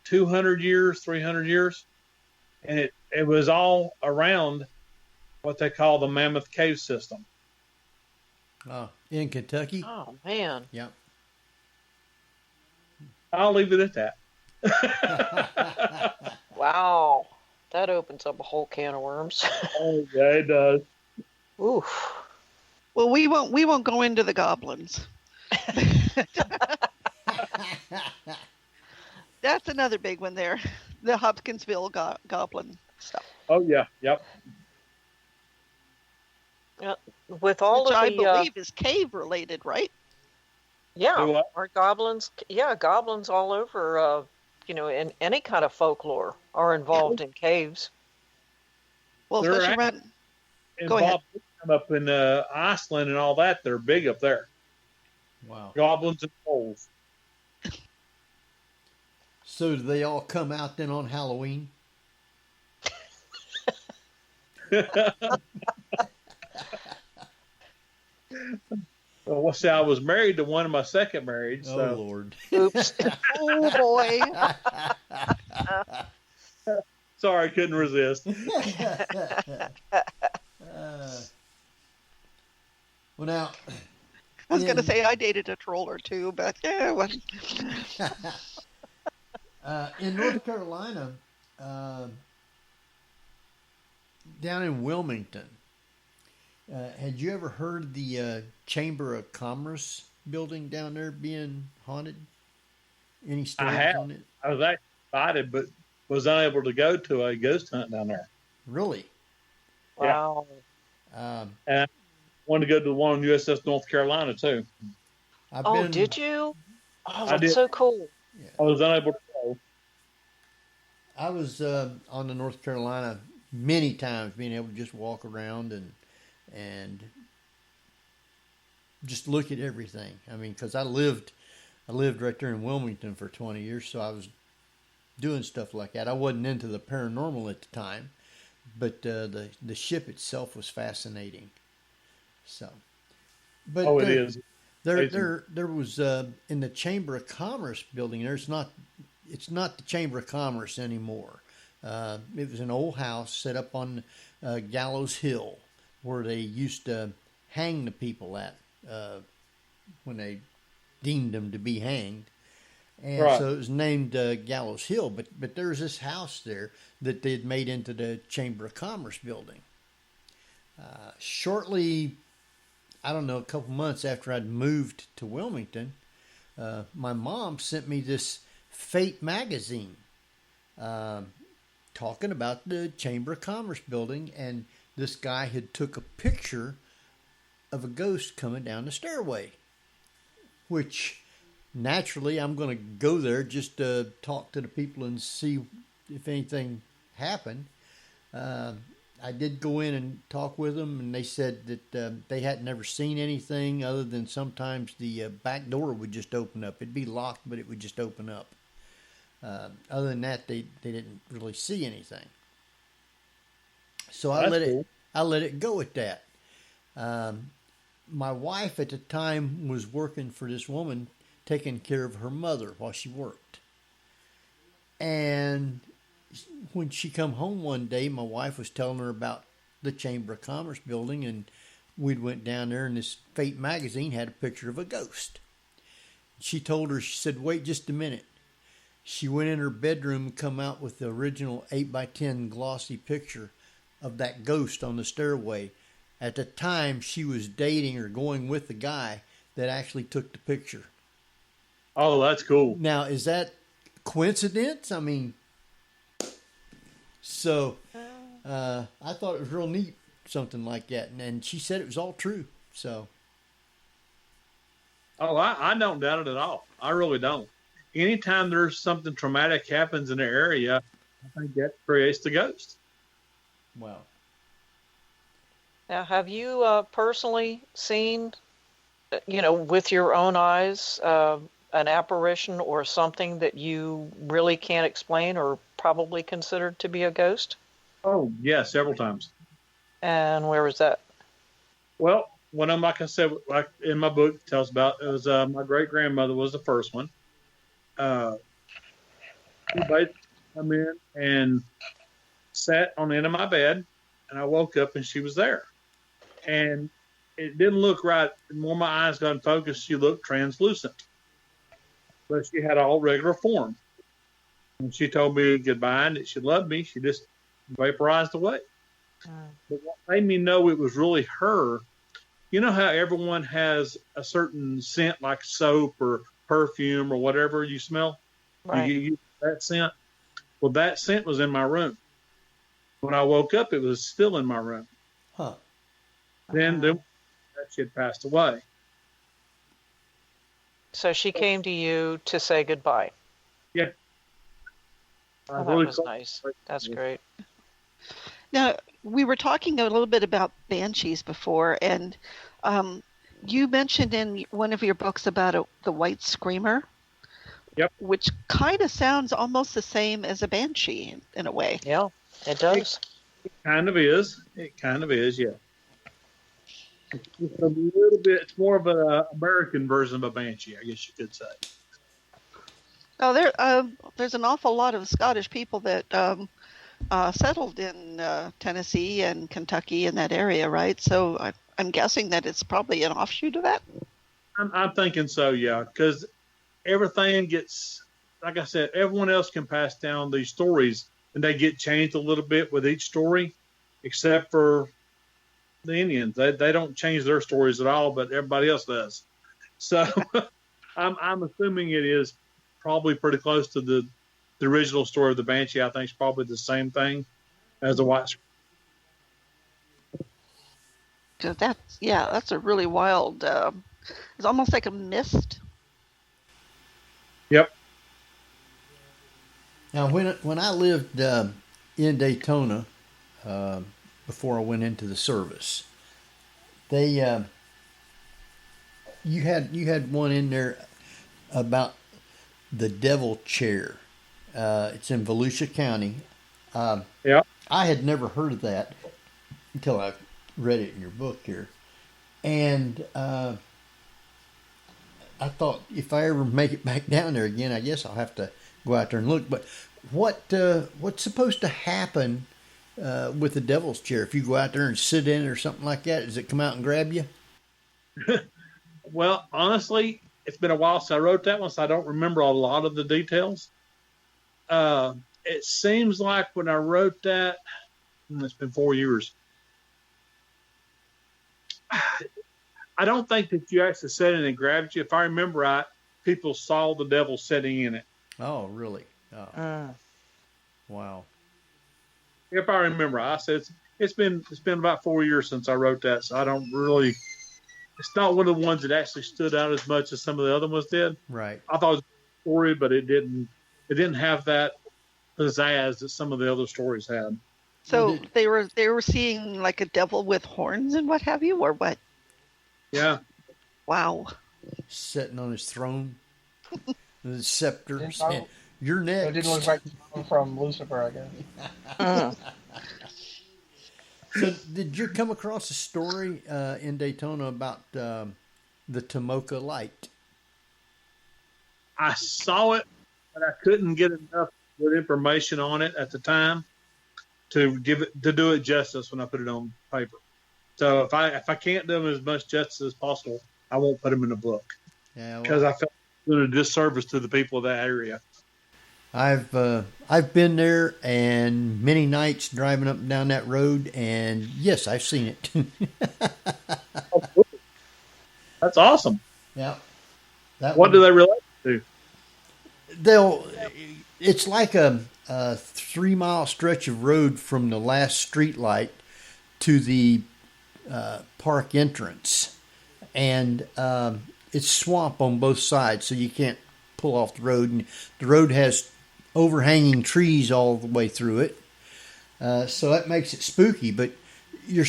200 years, 300 years. And it was all around what they call the Mammoth Cave System. Oh, in Kentucky? Oh, man. Yep. I'll leave it at that. Wow. That opens up a whole can of worms. Oh, yeah, it does. Oof. Well, we won't go into the goblins. That's another big one there. The Hopkinsville goblin stuff. Oh, yeah. Yep. With all Which of I the believe is cave related, right? yeah, or goblins, goblins all over, in any kind of folklore are involved in caves. Well, They're especially around. Go Involved up in Iceland and all that. They're big up there. Wow. Goblins and trolls. So do they all come out then on Halloween? Well, see, I was married to one of my second marriage. So. Oh, Lord. Oops. Oh boy. Sorry, I couldn't resist. Well, now, I was going to say I dated a troll or two, but yeah, well, In North Carolina, down in Wilmington, had you ever heard the Chamber of Commerce building down there being haunted? Any stories I have. on it? I was actually invited, but was unable to go to a ghost hunt down there. Really? Wow. Um, And I wanted to go to the one on USS North Carolina too. Did you? Oh, I that's did. so cool. I was unable to go. I was on the North Carolina many times, being able to just walk around and just look at everything. I mean, because I lived right there in Wilmington for 20 years, so I was doing stuff like that. I wasn't into the paranormal at the time, but the ship itself was fascinating. So, but It is. There was in the Chamber of Commerce building. It's not the Chamber of Commerce anymore. It was an old house set up on Gallows Hill, where they used to hang the people at when they deemed them to be hanged. And Right. so it was named Gallows Hill. But there was this house there that they'd made into the Chamber of Commerce building. Shortly, I don't know, a couple months after I'd moved to Wilmington, my mom sent me this Fate magazine talking about the Chamber of Commerce building, and this guy had took a picture of a ghost coming down the stairway, which naturally I'm going to go there just to talk to the people and see if anything happened. I did go in and talk with them, and they said that they hadn't never seen anything other than sometimes the back door would just open up. It'd be locked, but it would just open up. Other than that, they didn't really see anything. So I let it go at that. My wife at the time was working for this woman, taking care of her mother while she worked. And when she come home one day, my wife was telling her about the Chamber of Commerce building, and we'd went down there, and this Fate magazine had a picture of a ghost. She told her, she said, "Wait just a minute." She went in her bedroom and come out with the original 8x10 glossy picture of that ghost on the stairway. At the time, she was dating or going with the guy that actually took the picture. Oh, that's cool. Now, is that coincidence? I mean, so I thought it was real neat, something like that. And she said it was all true. So. Oh, I don't doubt it at all. I really don't. Anytime there's something traumatic happens in the area, I think that creates the ghost. Wow. Now, have you personally seen, with your own eyes, an apparition or something that you really can't explain or probably considered to be a ghost? Oh, yeah, several times. And where was that? Well, one of them, like I said, like in my book, tells about, it was my great-grandmother was the first one. She basically come in and sat on the end of my bed, and I woke up and she was there. And it didn't look right. The more my eyes got in focus, she looked translucent. But she had all regular form. When she told me goodbye and that she loved me, she just vaporized away. But what made me know it was really her, you know how everyone has a certain scent like soap or perfume or whatever you smell? Right. You use that scent? Well, that scent was in my room. When I woke up, it was still in my room. Huh. Then she had passed away. So she came to you to say goodbye. Yeah. Oh, that was nice. That's great. Now, we were talking a little bit about banshees before, and you mentioned in one of your books about the white screamer. Yep. Which kind of sounds almost the same as a banshee in a way. Yeah, it does. It kind of is. Yeah. It's a little bit, it's more of an American version of a banshee, I guess you could say. Oh, there's an awful lot of Scottish people that settled in Tennessee and Kentucky in that area, right? So I'm guessing that it's probably an offshoot of that. I'm thinking so, yeah, because everything gets like I said, everyone else can pass down these stories, and they get changed a little bit with each story, except for the Indians. They don't change their stories at all, but everybody else does. So I'm assuming it is probably pretty close to the original story of the Banshee. I think it's probably the same thing as the White Scream. That's a really wild. It's almost like a mist. Yep. Now, when I lived in Daytona, before I went into the service, they you had one in there about the Devil Chair. It's in Volusia County. Yeah. I had never heard of that until I read it in your book here, and I thought if I ever make it back down there again, I guess I'll have to go out there and look. But what's supposed to happen with the Devil's Chair if you go out there and sit in it or something like that? Does it come out and grab you? Well, honestly, it's been a while since I wrote that one, so I don't remember a lot of the details. It seems like when I wrote that, it's been 4 years. I don't think that you actually sat in and grabbed you. If I remember right, people saw the devil sitting in it. Oh, really? Oh. Wow. If I remember, I said it's been about 4 years since I wrote that, so I don't really. It's not one of the ones that actually stood out as much as some of the other ones did. Right. I thought it was a story, but it didn't. It didn't have that pizzazz that some of the other stories had. So they were seeing like a devil with horns and what have you, or what? Yeah. Wow. Sitting on his throne, the scepter. Yeah, You're next. It didn't look like from Lucifer, I guess. So, did you come across a story in Daytona about the Tomoka light? I saw it, but I couldn't get enough good information on it at the time to do it justice when I put it on paper. So if I can't do them as much justice as possible, I won't put them in the book. Yeah, because I felt doing a disservice to the people of that area. I've been there and many nights driving up and down that road, and yes, I've seen it. That's awesome. Yeah. What do they relate to? It's like a 3 mile stretch of road from the last street light to the park entrance, and it's swamp on both sides, so you can't pull off the road. And the road has overhanging trees all the way through it, so that makes it spooky. But you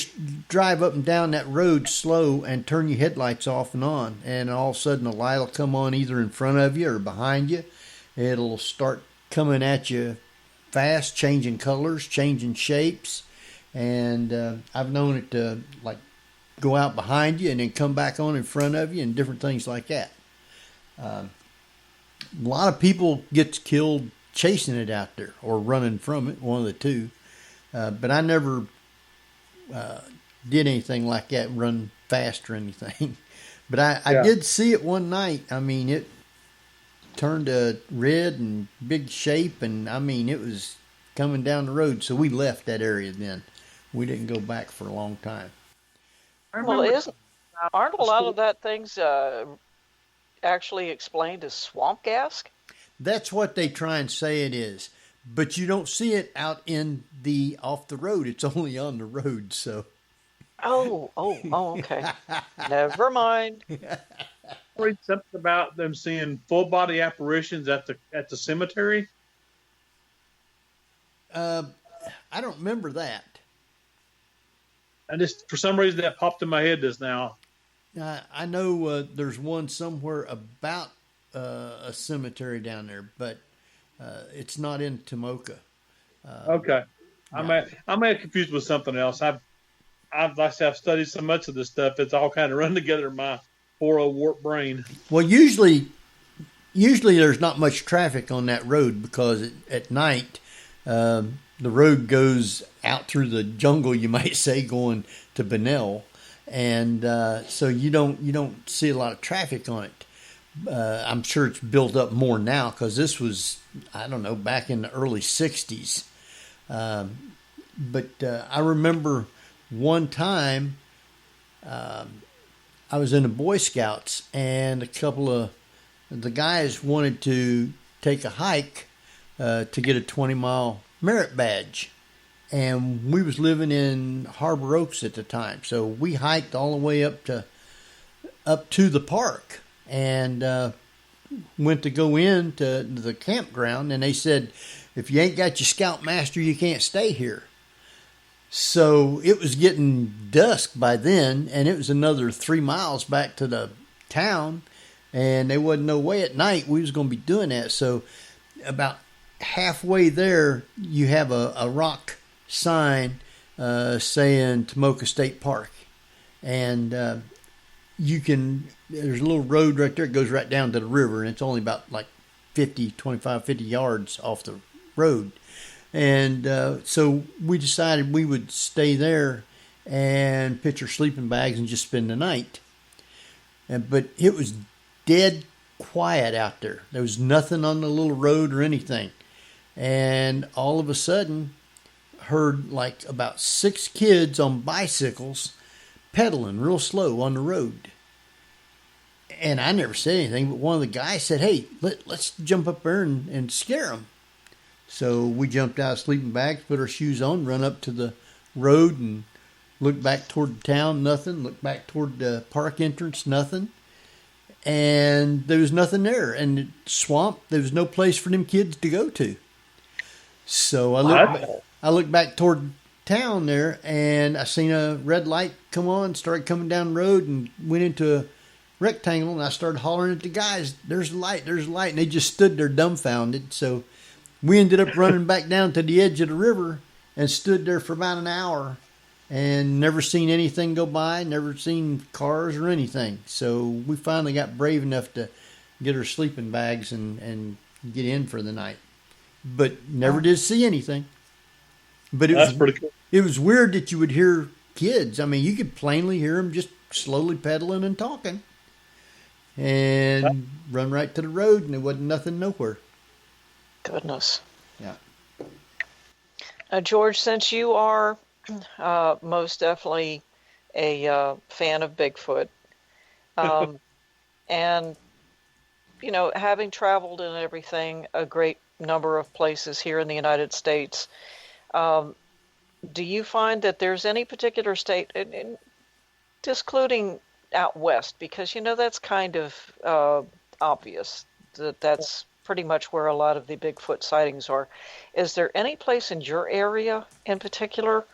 drive up and down that road slow and turn your headlights off and on, and all of a sudden a light will come on either in front of you or behind you. It'll start coming at you fast, changing colors, changing shapes, and I've known it to like go out behind you and then come back on in front of you and different things like that. A lot of people get killed chasing it out there or running from it, one of the two. But I never did anything like that, run fast or anything. But I did see it one night. I mean, it turned red and big shape, and I mean, it was coming down the road. So we left that area then. We didn't go back for a long time. Well, aren't a lot of that things actually explained as swamp gas? That's what they try and say it is, but you don't see it out in off the road. It's only on the road, so. Oh, okay. Never mind. Read something about them seeing full body apparitions at the cemetery. I don't remember that. For some reason that popped in my head just now. I know there's one somewhere about a cemetery down there, but it's not in Tomoka. Okay, I may have confused with something else. Like I said, I've studied so much of this stuff; it's all kind of run together in my poor old warped brain. Well, usually there's not much traffic on that road because at night the road goes out through the jungle, you might say, going to Bunnell, and so you don't see a lot of traffic on it. I'm sure it's built up more now because this was, I don't know, back in the early 60s. But I remember one time I was in the Boy Scouts, and a couple of the guys wanted to take a hike to get a 20-mile merit badge. And we was living in Harbor Oaks at the time, so we hiked all the way up to the park, and went to go into the campground, and they said, if you ain't got your Scoutmaster, you can't stay here. So it was getting dusk by then, and it was another 3 miles back to the town, and there wasn't no way at night we was going to be doing that. So about halfway there, you have a rock sign saying Tomoka State Park, and there's a little road right there. It goes right down to the river, and it's only about like 50 yards off the road. And so we decided we would stay there and pitch our sleeping bags and just spend the night. But it was dead quiet out there. There was nothing on the little road or anything. And all of a sudden, heard like about 6 kids on bicycles pedaling real slow on the road. And I never said anything, but one of the guys said, hey, let's jump up there and scare them. So we jumped out of sleeping bags, put our shoes on, run up to the road and looked back toward the town, nothing. Looked back toward the park entrance, nothing. And there was nothing there. And the swamp, there was no place for them kids to go to. So I looked back toward town there, and I seen a red light come on, started coming down the road, and went into a rectangle, and I started hollering at the guys, there's a light, and they just stood there dumbfounded. So we ended up running back down to the edge of the river and stood there for about an hour and never seen anything go by, never seen cars or anything. So we finally got brave enough to get our sleeping bags and get in for the night. But never did see anything. But That's pretty cool. It was weird that you would hear kids. I mean, you could plainly hear them just slowly pedaling and talking. And run right to the road, and there wasn't nothing nowhere. Goodness. Yeah. George, since you are most definitely a fan of Bigfoot, and, you know, having traveled and everything, a great number of places here in the United States, do you find that there's any particular state, excluding out west, because, you know, that's kind of obvious, that's pretty much where a lot of the Bigfoot sightings are. Is there any place in your area in particular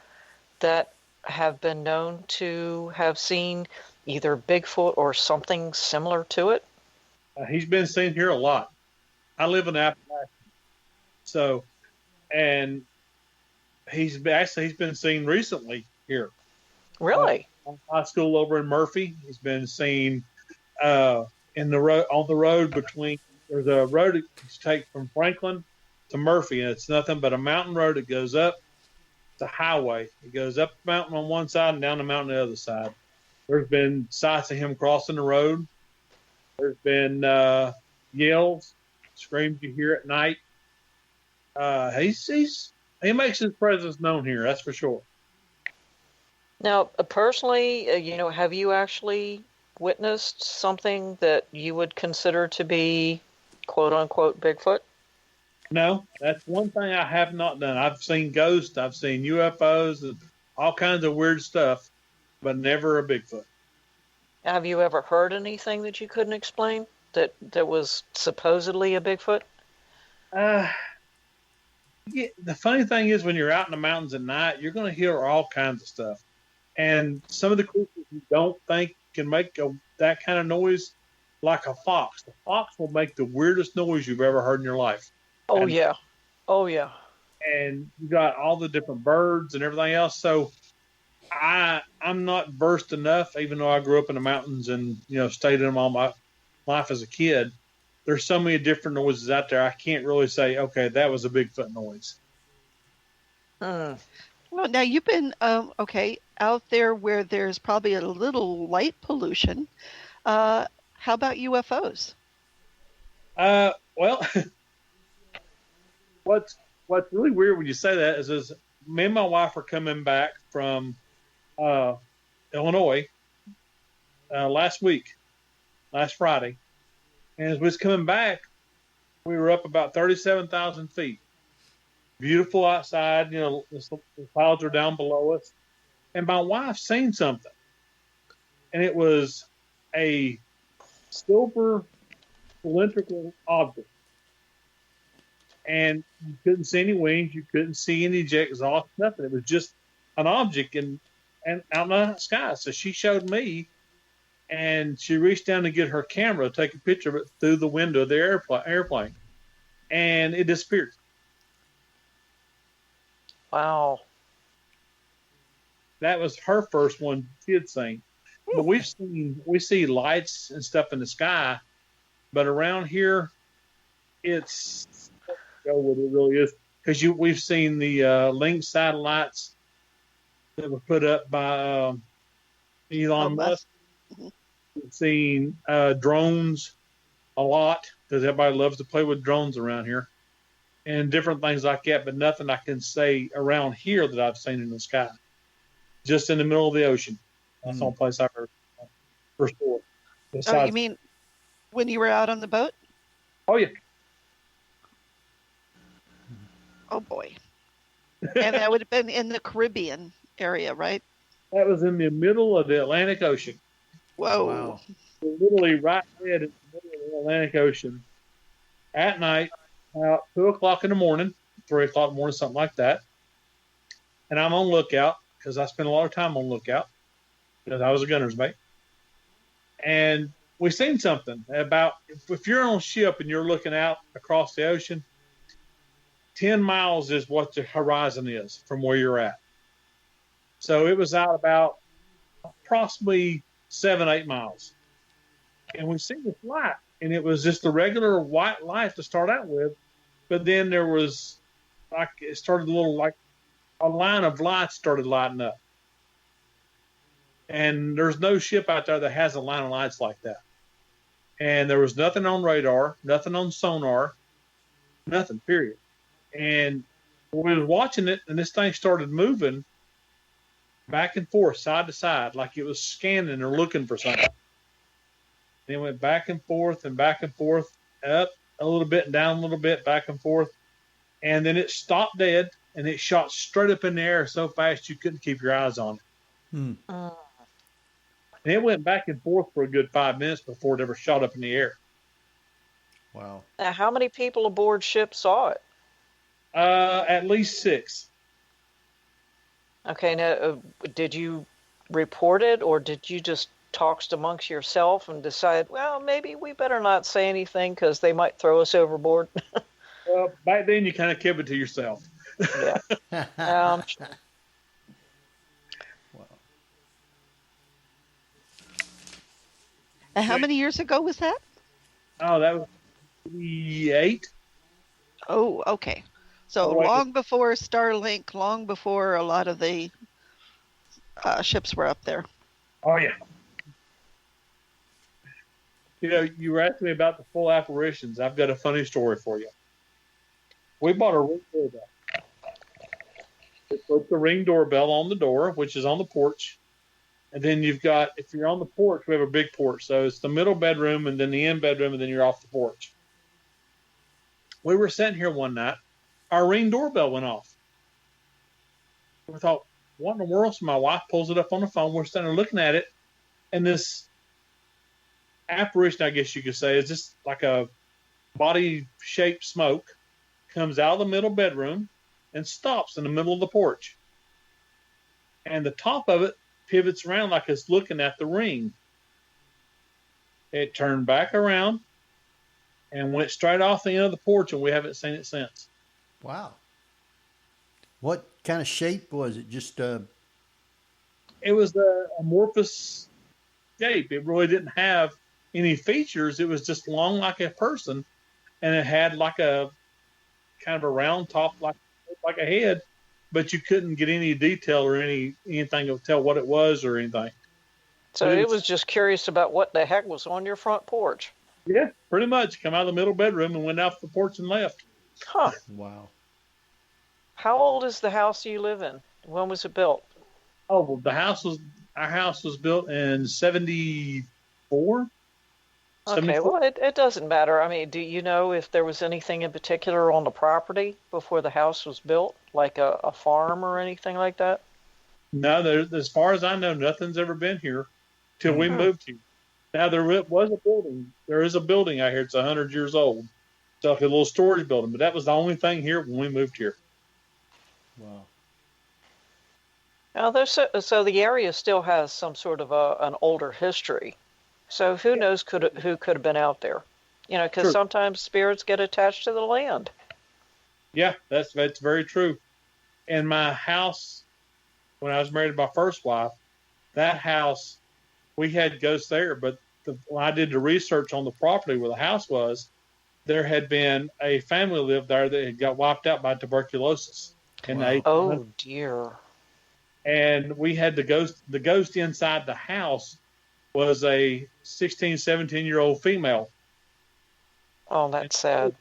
that have been known to have seen either Bigfoot or something similar to it? He's been seen here a lot. I live in Appalachia. So, and he's been seen recently here. Really? High school over in Murphy. He's been seen on the road between. There's a road that you take from Franklin to Murphy, and it's nothing but a mountain road that goes up. It's a highway. It goes up the mountain on one side and down the mountain on the other side. There's been sights of him crossing the road. There's been yells, screams you hear at night. He makes his presence known here, that's for sure. Now, personally, you know, have you actually witnessed something that you would consider to be quote-unquote Bigfoot? No, that's one thing I have not done. I've seen ghosts, I've seen UFOs, and all kinds of weird stuff, but never a Bigfoot. Have you ever heard anything that you couldn't explain that was supposedly a Bigfoot? Yeah, the funny thing is when you're out in the mountains at night, you're going to hear all kinds of stuff. And some of the creatures you don't think can make that kind of noise, like a fox. The fox will make the weirdest noise you've ever heard in your life. Oh, yeah. And you got all the different birds and everything else. So I'm not versed enough, even though I grew up in the mountains and, you know, stayed in them all my life as a kid. There's so many different noises out there. I can't really say, okay, that was a Bigfoot noise. Well, now you've been out there where there's probably a little light pollution. How about UFOs? Well, what's really weird when you say that is me and my wife are coming back from Illinois last Friday, and as we was coming back, we were up about 37,000 feet. Beautiful outside, the clouds are down below us, and my wife seen something, and it was a silver cylindrical object. And you couldn't see any wings, you couldn't see any jet exhaust, nothing. It was just an object and out in the sky. So she showed me, and she reached down to get her camera to take a picture of it through the window of the airplane, and it disappeared. Wow. That was her first one she had seen. But we see lights and stuff in the sky, but around here, it's what it really is, because we've seen the Link satellites that were put up by Elon Musk. We've seen drones a lot, because everybody loves to play with drones around here, and different things like that, but nothing I can say around here that I've seen in the sky. Just in the middle of the ocean. That's the only place I've heard for sure. Oh, you mean when you were out on the boat? Oh, yeah. Oh, boy. And that would have been in the Caribbean area, right? That was in the middle of the Atlantic Ocean. Whoa. Wow. We're literally right dead in the middle of the Atlantic Ocean at night, about 2 o'clock in the morning, 3 o'clock in the morning, something like that. And I'm on lookout, because I spent a lot of time on lookout, because I was a gunner's mate. And we seen something about, if you're on a ship and you're looking out across the ocean, 10 miles is what the horizon is from where you're at. So it was out about approximately 7-8 miles. And we seen this light, and it was just a regular white light to start out with, but then there was, it started a line of lights started lighting up. And there's no ship out there that has a line of lights like that. And there was nothing on radar, nothing on sonar, nothing, period. And we were watching it, and this thing started moving back and forth, side to side, like it was scanning or looking for something. And it went back and forth, up a little bit and down a little bit, back and forth. And then it stopped dead, and it shot straight up in the air so fast you couldn't keep your eyes on it. And it went back and forth for a good 5 minutes before it ever shot up in the air. Wow. Now, how many people aboard ship saw it? At least 6. Okay, now, did you report it, or did you just talk amongst yourself and decide, well, maybe we better not say anything because they might throw us overboard? Well, back then you kind of kept it to yourself. Yeah. Wow. And how many years ago was that? Oh, that was 8. Oh, okay. So long before Starlink, long before a lot of the ships were up there. Oh, yeah. You were asking me about the full apparitions. I've got a funny story for you. We bought a Ring doorbell. We put the Ring doorbell on the door, which is on the porch. And then you've got, if you're on the porch, we have a big porch. So it's the middle bedroom and then the end bedroom, and then you're off the porch. We were sitting here one night. Our Ring doorbell went off. We thought, what in the world? So my wife pulls it up on the phone. We're sitting there looking at it. And this apparition, I guess you could say, is just like a body-shaped smoke, comes out of the middle bedroom and stops in the middle of the porch. And the top of it pivots around like it's looking at the ring. It turned back around and went straight off the end of the porch, and we haven't seen it since. Wow. What kind of shape was it? Just It was a amorphous shape. It really didn't have any features. It was just long like a person, and it had like a kind of a round top like a head, but you couldn't get any detail or anything to tell what it was or anything. So it was just curious about what the heck was on your front porch. Yeah, pretty much. Come out of the middle bedroom and went out the porch and left. Huh. Wow. How old is the house you live in? When was it built? Oh, well, our house was built in 74. Okay, 74. well, it doesn't matter. I mean, do you know if there was anything in particular on the property before the house was built, like a farm or anything like that? No, as far as I know, nothing's ever been here till we moved here. Now, there was a building. There is a building out here. It's 100 years old. It's like a little storage building, but that was the only thing here when we moved here. Wow. Now, so the area still has some sort of an older history. So who knows who could have been out there? You know, because sometimes spirits get attached to the land. Yeah, that's very true. And my house, when I was married to my first wife, that house, we had ghosts there. But when I did the research on the property where the house was, there had been a family lived there that had got wiped out by tuberculosis. And oh dear. And we had the ghost inside the house was a 16, 17-year-old female. Oh, that's sad.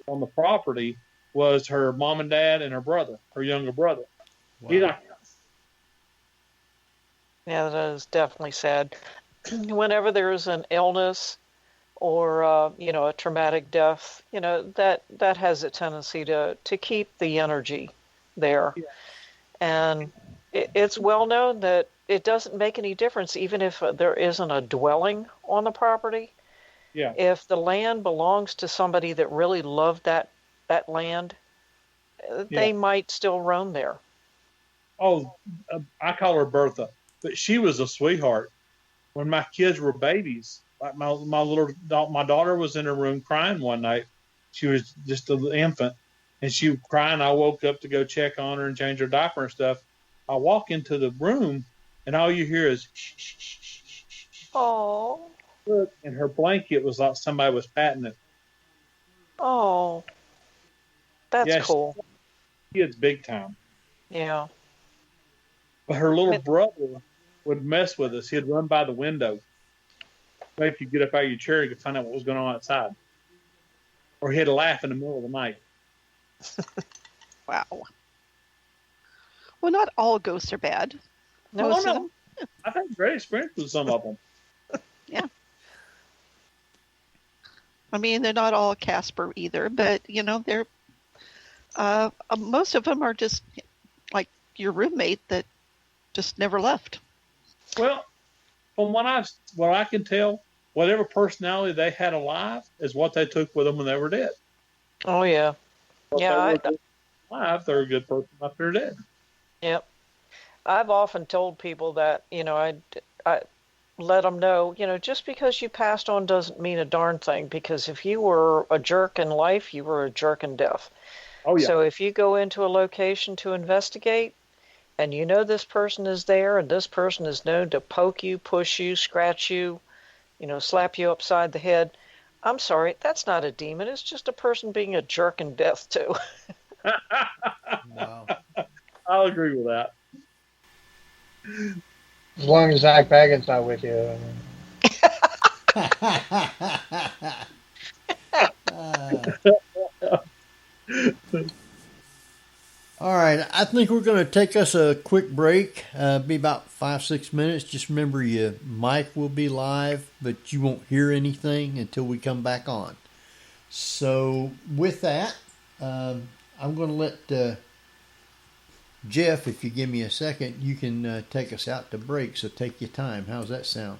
On the property was her mom and dad and her younger brother. Wow. Yeah, that is definitely sad. Whenever there is an illness or a traumatic death, that has a tendency to keep the energy there. Yeah. And it's well known that it doesn't make any difference even if there isn't a dwelling on the property. Yeah. If the land belongs to somebody that really loved that land, they might still roam there. Oh, I call her Bertha, but she was a sweetheart. When my kids were babies, like my daughter was in her room crying one night. She was just an infant, and she was crying. I woke up to go check on her and change her diaper and stuff. I walk into the room, and all you hear is shh, shh, shh, shh, shh, shh. Oh. And her blanket was like somebody was patting it. Oh. That's cool. She is big time. Yeah. But her little brother would mess with us. He'd run by the window. Make you get up out of your chair to find out what was going on outside. Or he'd laugh in the middle of the night. Wow. Well, not all ghosts are bad. No. I've had great experience with some of them. Yeah. I mean, they're not all Casper either, but, they're most of them are just like your roommate that just never left. Well, from what I can tell, whatever personality they had alive is what they took with them when they were dead. Oh, yeah. Alive, they're a good person after they're dead. Yep. I've often told people that, I let them know, just because you passed on doesn't mean a darn thing, because if you were a jerk in life, you were a jerk in death. Oh, yeah. So if you go into a location to investigate, and this person is there, and this person is known to poke you, push you, scratch you, slap you upside the head, I'm sorry, that's not a demon. It's just a person being a jerk in death, too. Wow. I'll agree with that. As long as Zach Bagans not with you. All right, I think we're going to take us a quick break. Be about 5-6 minutes. Just remember your mic will be live, but you won't hear anything until we come back on. So with that, I'm going to let Jeff, if you give me a second, you can take us out to break. So take your time. How's that sound?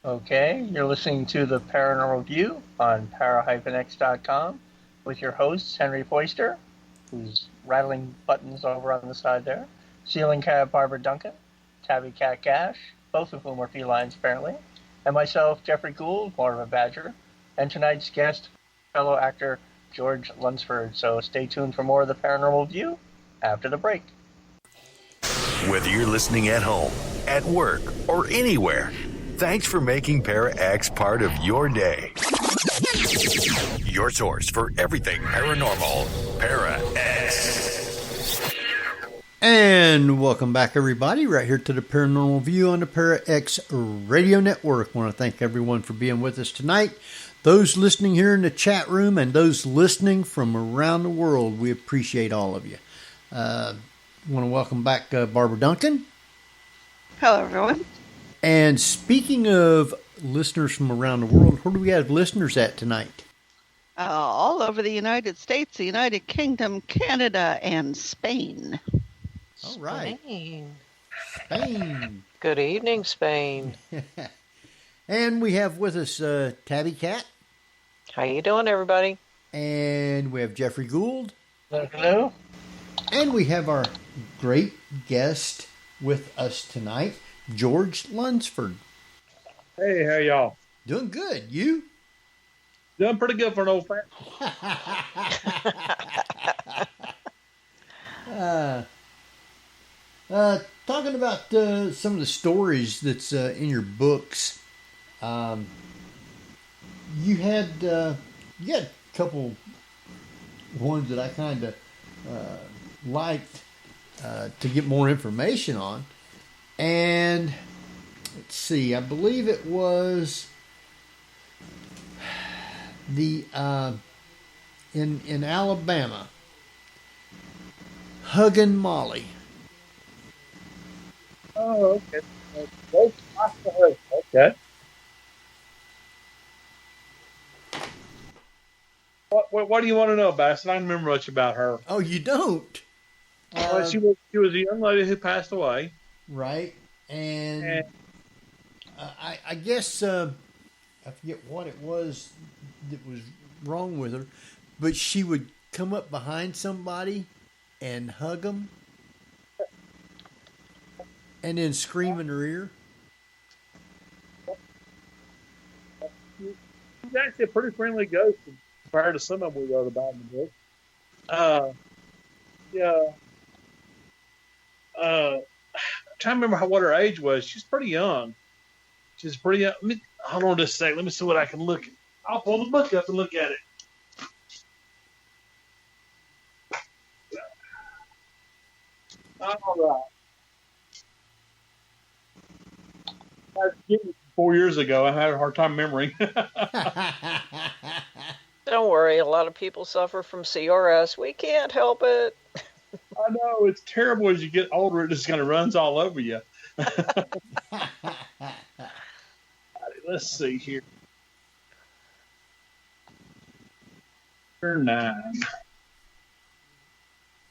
Okay, you're listening to the Paranormal View on para-x.com with your hosts, Henry Foister, who's rattling buttons over on the side there, Ceiling Cat Barbara Duncan, Tabby Cat Gash, both of whom are felines apparently, and myself, Jeffrey Gould, more of a badger, and tonight's guest, fellow actor George Lunsford. So stay tuned for more of the Paranormal View after the break. Whether you're listening at home, at work, or anywhere, thanks for making Para-X part of your day. Your source for everything paranormal, Para-X. And welcome back, everybody, right here to the Paranormal View on the Para-X Radio Network. I want to thank everyone for being with us tonight. those listening here in the chat room and those listening from around the world, we appreciate all of you. I want to welcome back Barbara Duncan. Hello, everyone. And speaking of listeners from around the world, where do we have listeners at tonight? All over the United States, the United Kingdom, Canada, and Spain. All right. Spain. Good evening, Spain. And we have with us Tabby Cat. How you doing, everybody? And we have Jeffrey Gould. Hello. And we have our great guest with us tonight, George Lunsford. Hey, how y'all? Doing good. You? Doing pretty good for an old fat. Talking about some of the stories that's in your books, you had a couple ones that I kind of liked to get more information on, and let's see, I believe it was the in Alabama, hugging Molly. Oh, okay. Okay. What do you want to know about us? I don't remember much about her. Oh, you don't? Well, she was a young lady who passed away. Right. And I guess I forget what it was that was wrong with her, but she would come up behind somebody and hug them and then scream in her ear. She's actually a pretty friendly ghost compared to some of them we wrote about in the book. I'm trying to remember what her age was. She's pretty young. She's pretty young. Hold on just a second. Let me see what I can look at. I'll pull the book up and look at it. All right. I was getting it 4 years ago. I had a hard time remembering. Don't worry, a lot of people suffer from CRS. We can't help it. I know, it's terrible as you get older. It just kind of runs all over you. Let's see here. Number 9.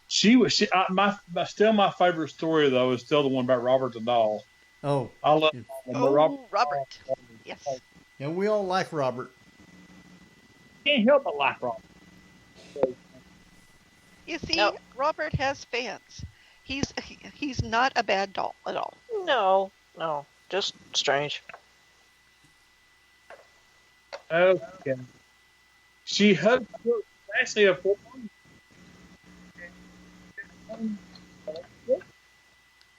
Still my favorite story, though, is still the one about Robert the Doll. Oh. I love Robert. Yes. Yeah, we all like Robert. Can't help but like Robert. You see, Robert has fans. He's not a bad doll at all. No, just strange. Okay. She hugged actually a full.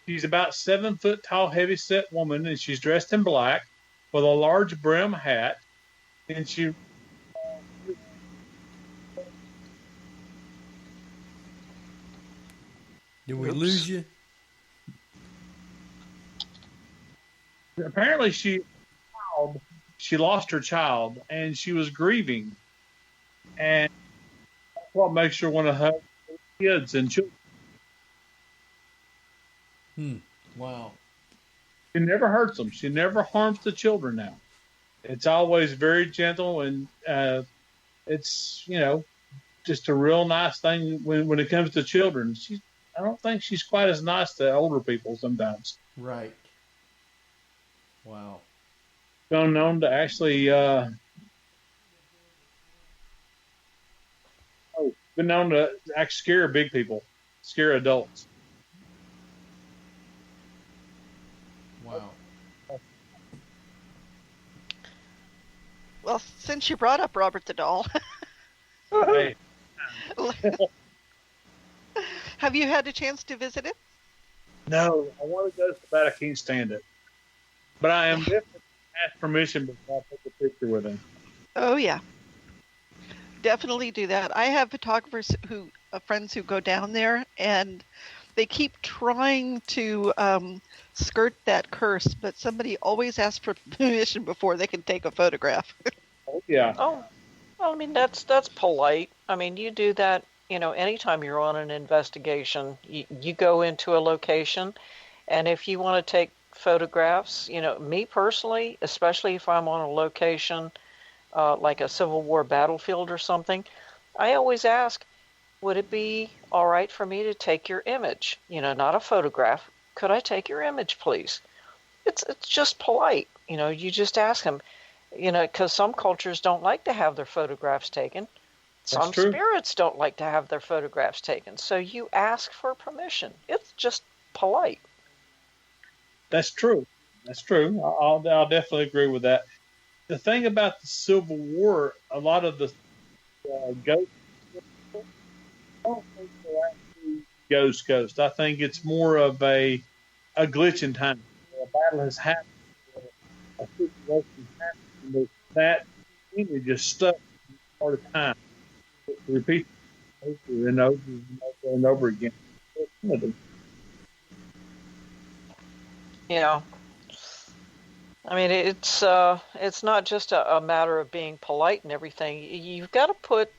She's about 7 foot tall, heavy set woman, and she's dressed in black with a large brim hat, and she. Did we lose you? Apparently, she lost her child, and she was grieving, and that's what makes her want to hug kids and children. Wow. She never hurts them. She never harms the children now. It's always very gentle, and it's, just a real nice thing when it comes to children. I don't think she's quite as nice to older people sometimes. Right. Wow. Been known to actually scare big people, scare adults. Wow. Well, since you brought up Robert the Doll, Hey. have you had a chance to visit it? No, I want to go so bad I can't stand it. But I am definitely ask permission before I take a picture with him. Oh yeah, definitely do that. I have photographers friends who go down there, and they keep trying to skirt that curse, but somebody always asks for permission before they can take a photograph. Yeah. Oh, well, I mean, that's polite. I mean, you do that, anytime you're on an investigation, you go into a location, and if you want to take photographs, me personally, especially if I'm on a location like a Civil War battlefield or something, I always ask, would it be all right for me to take your image? Not a photograph. Could I take your image, please? It's just polite. You just ask them, because some cultures don't like to have their photographs taken. That's Some true. spirits don't like to have their photographs taken. So you ask for permission. It's just polite. That's true. That's true. I'll definitely agree with that. The thing about the Civil War, a lot of the ghosts, I don't think they're actually ghost. I think it's more of a glitch in time. A battle has happened, a situation has happened, but that image is stuck all the time. It repeats over and over and over and over again. Yeah. I mean, it's not just a matter of being polite and everything. You've got to put,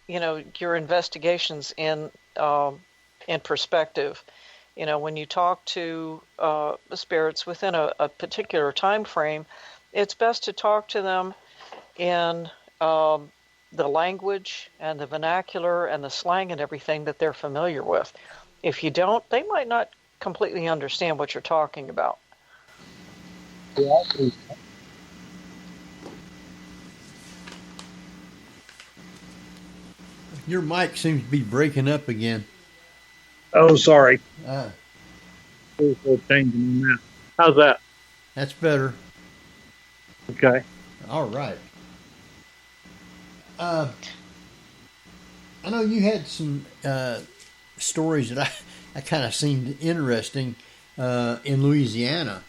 your investigations in perspective. When you talk to spirits within a particular time frame, it's best to talk to them in the language and the vernacular and the slang and everything that they're familiar with. If you don't, they might not completely understand what you're talking about. Your mic seems to be breaking up again. Oh, sorry. That's Changing now. How's that? better. Okay. All right. I know you had some stories that I kind of seemed interesting in Louisiana,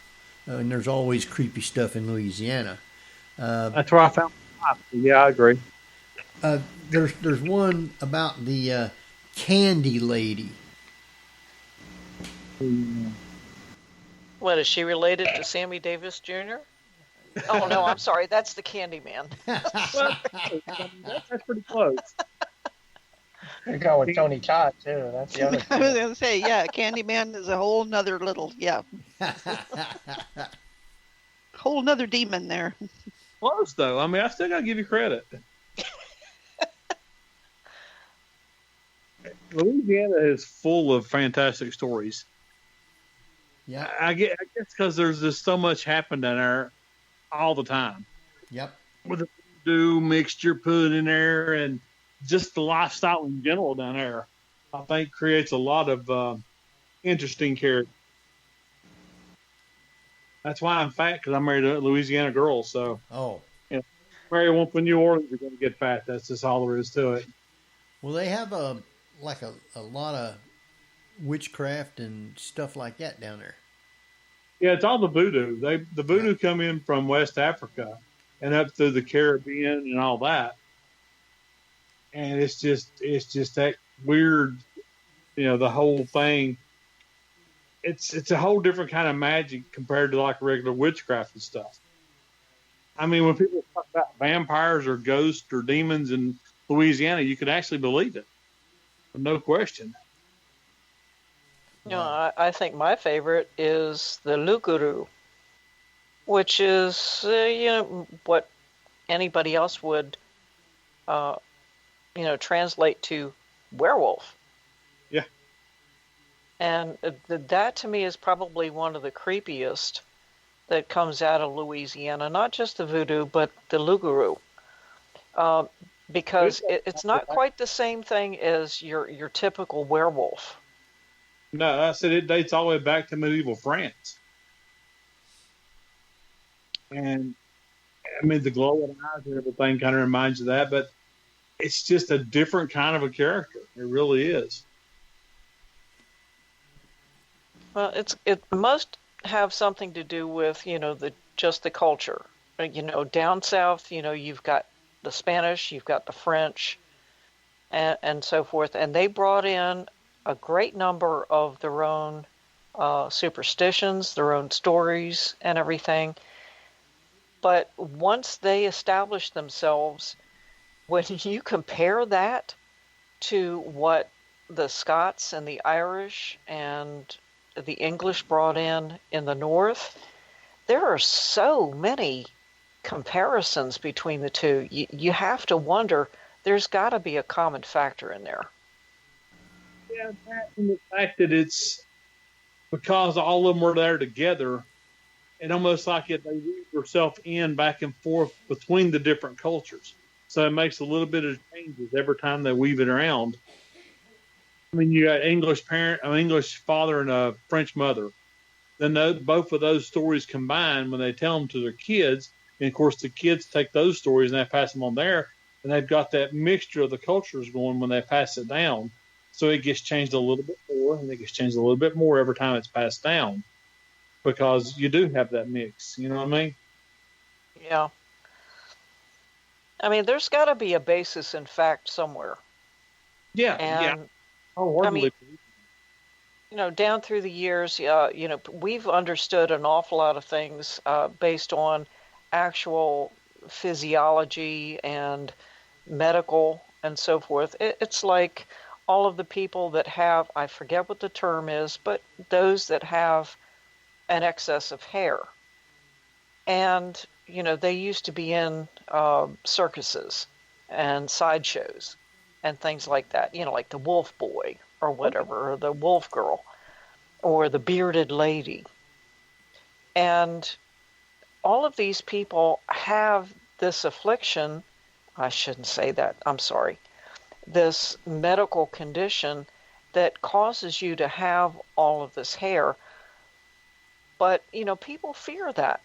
and there's always creepy stuff in Louisiana. That's where I found my wife. Yeah, I agree. There's one about the candy lady. What, is she related to Sammy Davis Jr.? Oh, no, I'm sorry. That's the Candyman. Well, that's pretty close. You're going with Tony Todd, too. That's the other I was thing. going to say, yeah, Candyman is a whole nother whole nother demon there. Close, though. I mean, I still got to give you credit. Louisiana is full of fantastic stories. Yeah. I guess because there's just so much happening down there all the time. Yep. With the voodoo mixture put in there and just the lifestyle in general down there, I think creates a lot of interesting characters. That's why I'm fat, because I married a Louisiana girl. So, marry one from New Orleans, you're going to get fat. That's just all there is to it. Well, they have a lot of witchcraft and stuff like that down there. Yeah, it's all the voodoo. The voodoo come in from West Africa and up through the Caribbean and all that. And it's just that weird, the whole thing. It's a whole different kind of magic compared to like regular witchcraft and stuff. I mean, when people talk about vampires or ghosts or demons in Louisiana, you could actually believe it. No question. I think my favorite is the loup-garou, which is, what anybody else would, translate to werewolf. Yeah. And that to me is probably one of the creepiest that comes out of Louisiana, not just the voodoo, but the loup-garou. Because it's not quite the same thing as your typical werewolf. No, I said it dates all the way back to medieval France. And, I mean, the glowing eyes and everything kind of reminds you of that, but it's just a different kind of a character. It really is. Well, it must have something to do with, just the culture. Down south, you've got the Spanish, you've got the French, and so forth. And they brought in a great number of their own superstitions, their own stories, and everything. But once they establish themselves, when you compare that to what the Scots and the Irish and the English brought in the North, there are so many comparisons between the two. You have to wonder, there's got to be a common factor in there. Yeah, that and the fact that it's because all of them were there together, and almost like they weave themselves in back and forth between the different cultures. So it makes a little bit of changes every time they weave it around. I mean, you got an English father and a French mother. Then both of those stories combine when they tell them to their kids. And of course, the kids take those stories and they pass them on there. And they've got that mixture of the cultures going when they pass it down. So it gets changed a little bit more, and it gets changed a little bit more every time it's passed down, because you do have that mix. You know what I mean? Yeah. I mean, there's got to be a basis in fact somewhere. Yeah. And, yeah. Oh, I mean, down through the years, we've understood an awful lot of things based on actual physiology and medical and so forth. It's like all of the people that have, I forget what the term is, but those that have an excess of hair. And, they used to be in circuses and sideshows and things like that, like the wolf boy or whatever, or the wolf girl or the bearded lady. And all of these people have this affliction. I shouldn't say that. I'm sorry. This medical condition that causes you to have all of this hair. But, people fear that.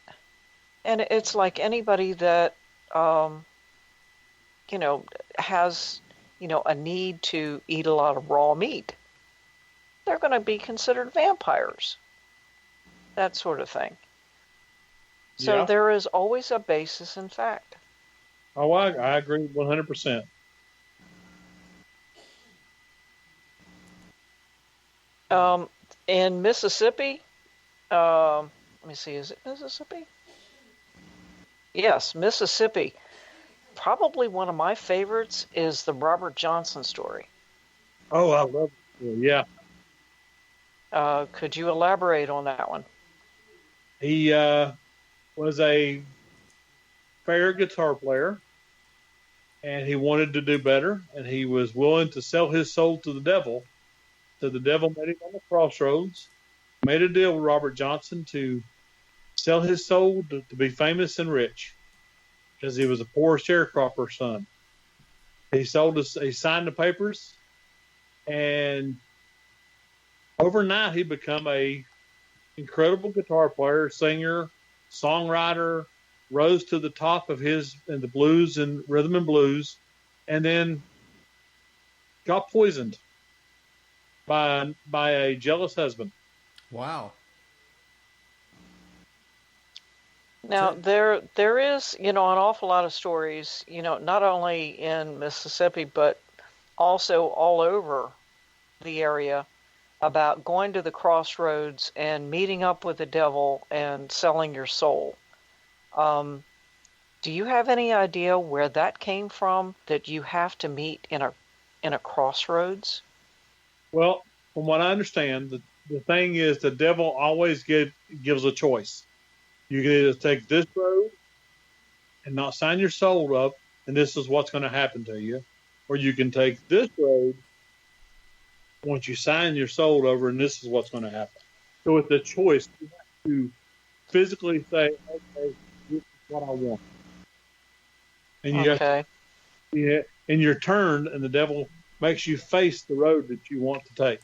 And it's like anybody that, has, a need to eat a lot of raw meat. They're going to be considered vampires. That sort of thing. So there is always a basis in fact. Oh, I agree 100%. In Mississippi, let me see, is it Mississippi? Yes, Mississippi. Probably one of my favorites is the Robert Johnson story. Oh, I love it. Yeah. Could you elaborate on that one? He was a fair guitar player, and he wanted to do better, and he was willing to sell his soul to the devil. So the devil met him on the crossroads, made a deal with Robert Johnson to sell his soul to be famous and rich, because he was a poor sharecropper's son. He signed the papers, and overnight he became a incredible guitar player, singer, songwriter, rose to the top of in the blues and rhythm and blues, and then got poisoned by a jealous husband. Wow. Now, there is, an awful lot of stories, not only in Mississippi, but also all over the area about going to the crossroads and meeting up with the devil and selling your soul. Do you have any idea where that came from, that you have to meet in a crossroads? Well, from what I understand, the thing is the devil always gives a choice. You can either take this road and not sign your soul up, and this is what's going to happen to you, or you can take this road once you sign your soul over, and this is what's going to happen. So with the choice, you have to physically say, okay, this is what I want. And and you're turned, and the devil makes you face the road that you want to take.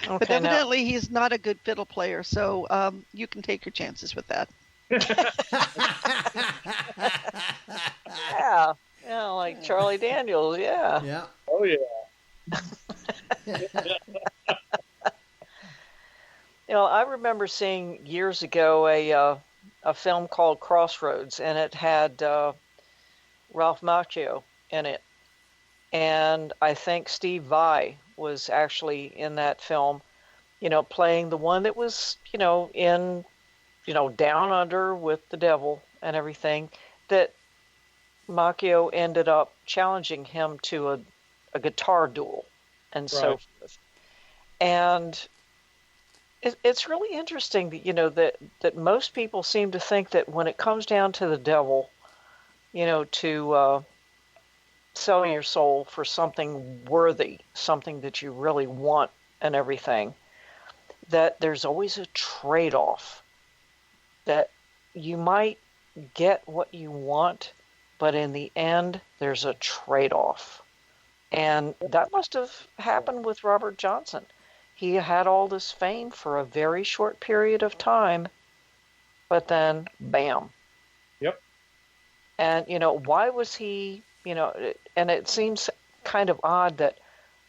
Okay, but evidently he's not a good fiddle player, so you can take your chances with that. Yeah, like Charlie Daniels, yeah. Yeah. Oh, yeah. I remember seeing years ago a film called Crossroads, and it had Ralph Macchio in it. And I think Steve Vai was actually in that film, playing the one that was, in down under with the devil and everything, that Macchio ended up challenging him to a guitar duel and so forth. And it's really interesting that, that most people seem to think that when it comes down to the devil, to sell your soul for something worthy, something that you really want and everything, that there's always a trade-off, that you might get what you want, but in the end, there's a trade-off. And that must have happened with Robert Johnson. He had all this fame for a very short period of time, but then, bam. Yep. And, why was he, and it seems kind of odd that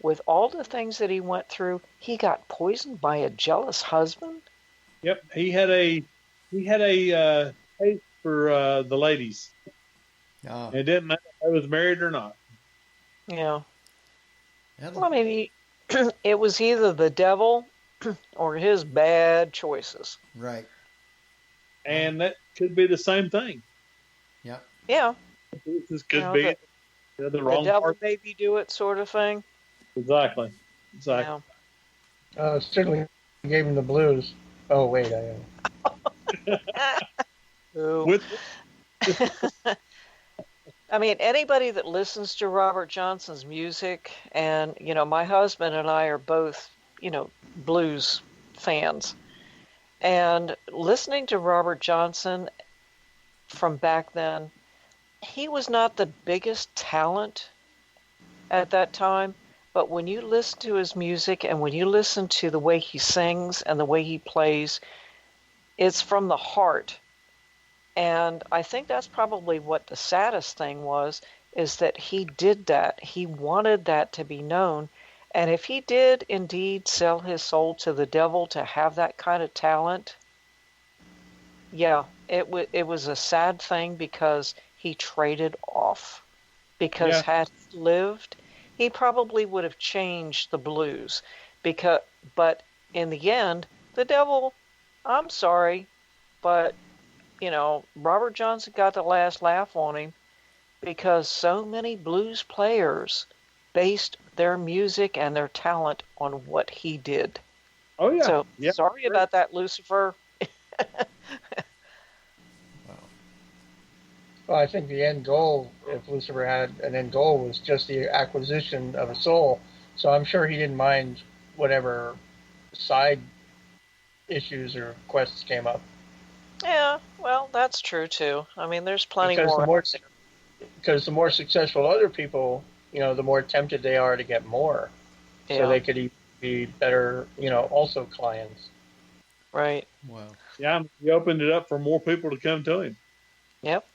with all the things that he went through, he got poisoned by a jealous husband? Yep. He had a taste for the ladies. Oh. It didn't matter if I was married or not. Yeah. Well, I mean, it was either the devil or his bad choices. Right. And that could be the same thing. Yep. Yeah. This could be the wrong devil part. maybe do it sort of thing. Exactly. Yeah. Certainly gave him the blues. Oh, wait, I Ooh. I mean, anybody that listens to Robert Johnson's music, and, my husband and I are both, blues fans. And listening to Robert Johnson from back then, he was not the biggest talent at that time, but when you listen to his music and when you listen to the way he sings and the way he plays, it's from the heart. And I think that's probably what the saddest thing was, is that he did that. He wanted that to be known. And if he did indeed sell his soul to the devil to have that kind of talent, yeah, it was a sad thing because he traded off. Because had he lived, he probably would have changed the blues. But in the end, the devil, I'm sorry, but Robert Johnson got the last laugh on him because so many blues players based their music and their talent on what he did. Oh, yeah. So, sorry about that, Lucifer. Well, I think the end goal, if Lucifer had an end goal, was just the acquisition of a soul. So I'm sure he didn't mind whatever side issues or quests came up. Yeah, well, that's true, too. I mean, there's plenty more. Because the more successful other people, the more tempted they are to get more. Yeah. So they could be better, also clients. Right. Wow. Yeah, he opened it up for more people to come to him. Yep.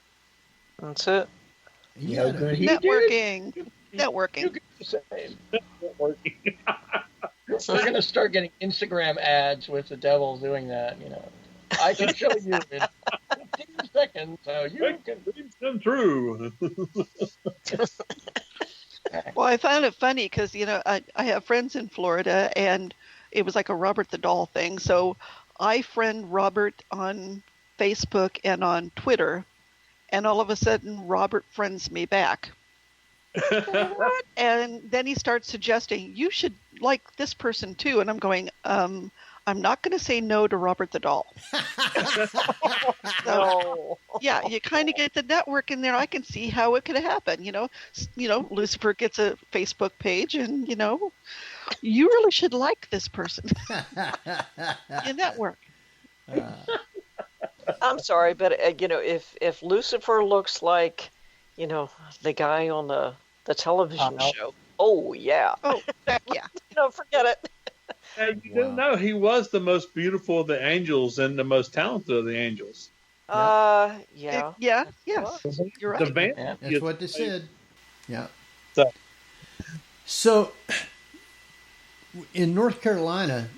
That's it. Networking. Networking. You get the same. Networking. We're going to start getting Instagram ads with the devil doing that, I can show you in 15 seconds how you can dreams come true. Well, I found it funny because, I have friends in Florida, and it was like a Robert the Doll thing. So I friend Robert on Facebook and on Twitter, and all of a sudden Robert friends me back. And then he starts suggesting, you should like this person too. And I'm going, I'm not going to say no to Robert the Doll. So, yeah, you kind of get the network in there. I can see how it could happen. Lucifer gets a Facebook page, and you really should like this person. You network. I'm sorry, but if Lucifer looks like, the guy on the television show, oh yeah, yeah, forget it. And you do know he was the most beautiful of the angels and the most talented of the angels. Yeah. Yes, you're right. That's what they said. Yeah. So in North Carolina,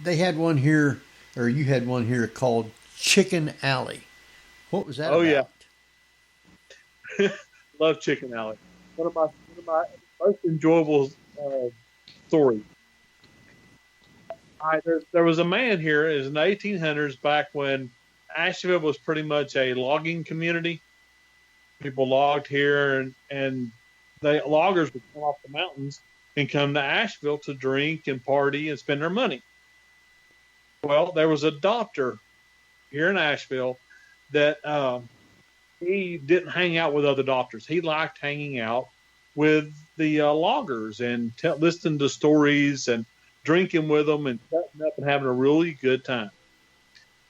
they had one here, or you had one here called Chicken Alley. What was that about? Yeah. Love Chicken Alley. One of my most enjoyable stories. There was a man here. It was in the 1800s, back when Asheville was pretty much a logging community. People logged here, and the loggers would come off the mountains and come to Asheville to drink and party and spend their money. Well, there was a doctor here in Asheville that he didn't hang out with other doctors. He liked hanging out with the loggers and listening to stories and drinking with them and cutting up and having a really good time.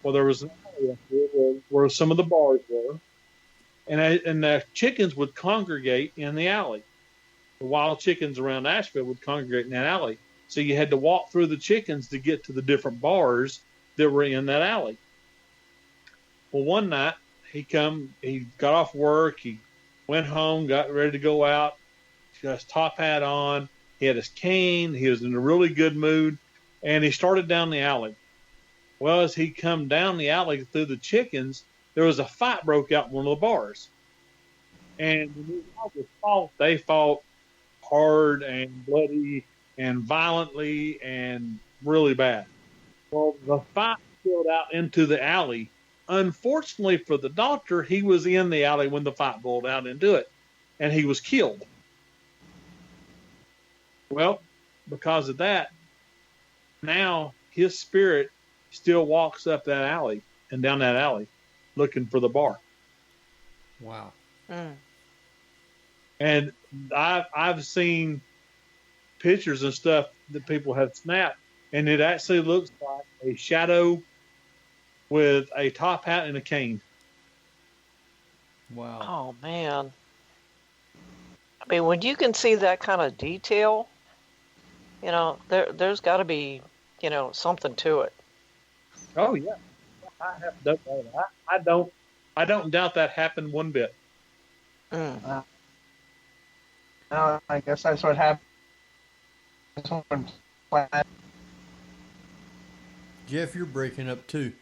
Well, there was an area where some of the bars were, and the chickens would congregate in the alley. The wild chickens around Asheville would congregate in that alley. So you had to walk through the chickens to get to the different bars that were in that alley. Well, one night he got off work, he went home, got ready to go out, he got his top hat on, he had his cane, he was in a really good mood, and he started down the alley. Well, as he come down the alley through the chickens, there was a fight broke out in one of the bars. And when these loggers fought, they fought hard and bloody and violently and really bad. Well, the fight spilled out into the alley. Unfortunately for the doctor, he was in the alley when the fight boiled out into it, and he was killed. Well, because of that, now his spirit still walks up that alley and down that alley looking for the bar. Wow. And I've seen pictures and stuff that people have snapped, and it actually looks like a shadow with a top hat and a cane. Wow. Oh, man. I mean, when you can see that kind of detail, there's got to be, something to it. Oh, yeah. I have no doubt. I don't doubt that happened one bit. No, I guess that's what happened. Jeff, you're breaking up too.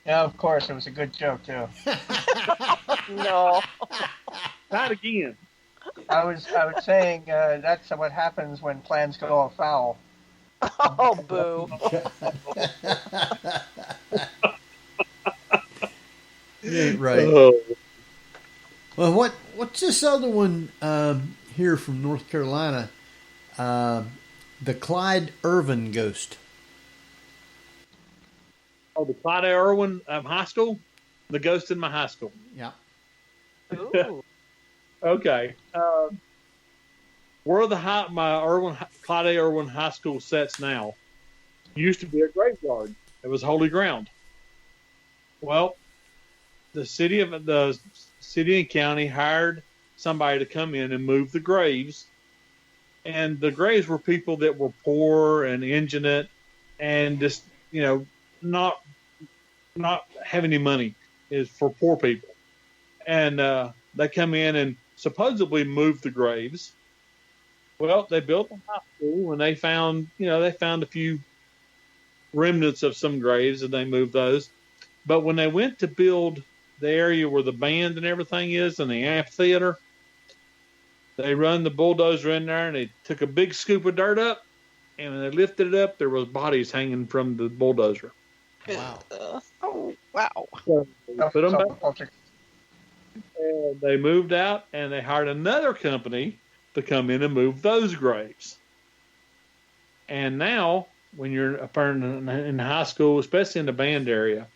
Yeah, of course. It was a good joke, too. No. Not again. I was saying that's what happens when plans go afoul. Oh, boo. You ain't right. Oh. Well, what's this other one here from North Carolina? The Clyde Irvin ghost. Oh, the Clyde Irwin High School? The ghost in my high school. Yeah. Ooh. Okay. Where my Clyde Irwin High School sits now used to be a graveyard. It was holy ground. Well, the city and county hired somebody to come in and move the graves, and the graves were people that were poor and indigent and just not have any money, is for poor people, and they come in and supposedly moved the graves. Well, they built a high school, and they found a few remnants of some graves, and they moved those. But when they went to build the area where the band and everything is, and the amphitheater, they run the bulldozer in there, and they took a big scoop of dirt up, and when they lifted it up, there was bodies hanging from the bulldozer. Wow. Oh, wow. So they put them back, and they moved out, and they hired another company to come in and move those graves. And now, when you're in high school, especially in the band area,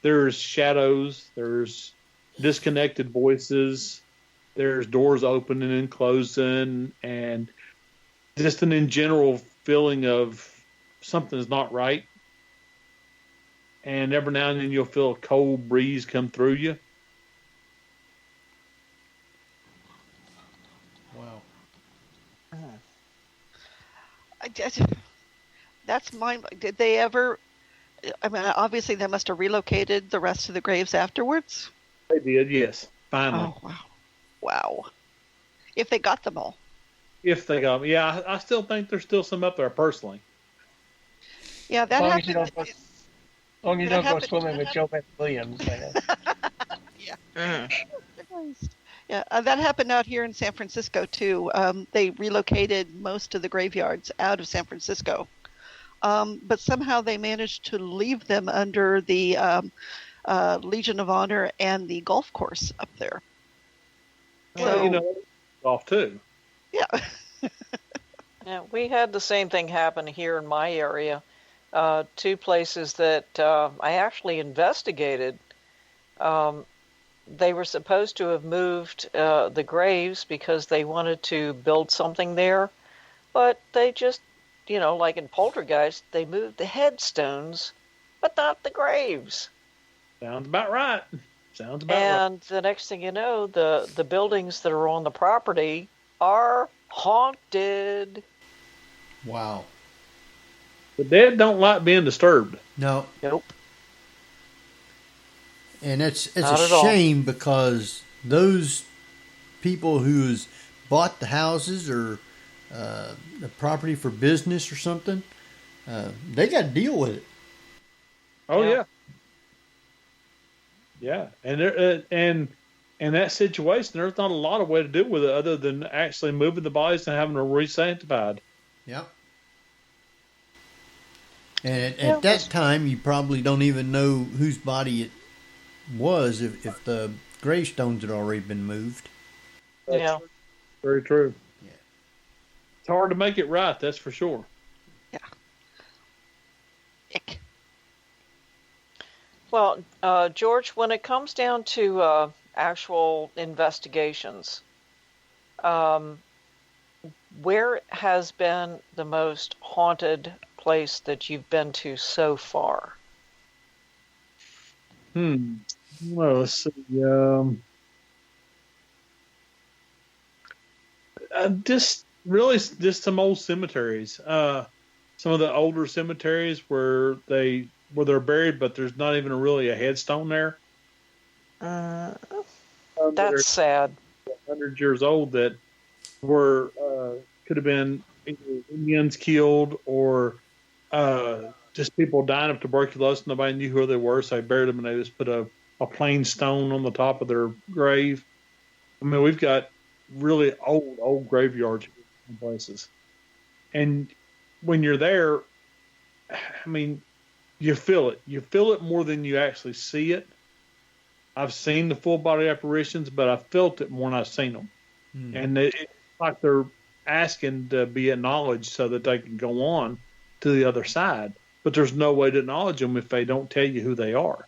there's shadows, there's disconnected voices, there's doors opening and closing, and just an in general feeling of something's not right. And every now and then you'll feel a cold breeze come through you. Wow. That's did they ever? I mean, obviously they must have relocated the rest of the graves afterwards. They did, yes. Finally. Oh, wow. Wow. If they got them all. If they got them. Yeah, I still think there's still some up there personally. Yeah, that happened. As long as you don't go swimming with Joe Williams. Yeah. Yeah, that happened out here in San Francisco too. They relocated most of the graveyards out of San Francisco. but somehow they managed to leave them under the Legion of Honor and the golf course up there. Well, golf too. Yeah. Yeah, we had the same thing happen here in my area. Two places that I actually investigated. They were supposed to have moved the graves because they wanted to build something there, but they just, like in Poltergeist, they moved the headstones, but not the graves. Sounds about right. And the next thing you know, the buildings that are on the property are haunted. Wow. The dead don't like being disturbed. No. Nope. And it's Not a at all. shame because those people who's bought the houses or the property for business or something, they got to deal with it. Oh Yeah. Yeah, and in that situation, there's not a lot of way to deal with it other than actually moving the bodies and having them re-sanctified. Yep. And at that time, you probably don't even know whose body it was if the gravestones had already been moved. Yeah. Very true. Yeah. It's hard to make it right, that's for sure. Yeah. Ick. Well, George, when it comes down to actual investigations, where has been the most haunted place that you've been to so far? Well, let's see. Just some old cemeteries. Some of the older cemeteries where they're buried, but there's not even really a headstone there. That's sad. 100 years old that were could have been either Indians killed or just people dying of tuberculosis. Nobody knew who they were, so they buried them and they just put a plain stone on the top of their grave. I mean, we've got really old graveyards in places. And when you're there, I mean, you feel it. You feel it more than you actually see it. I've seen the full body apparitions, but I felt it more than I've seen them. And it's like they're asking to be acknowledged so that they can go on to the other side. But there's no way to acknowledge them if they don't tell you who they are.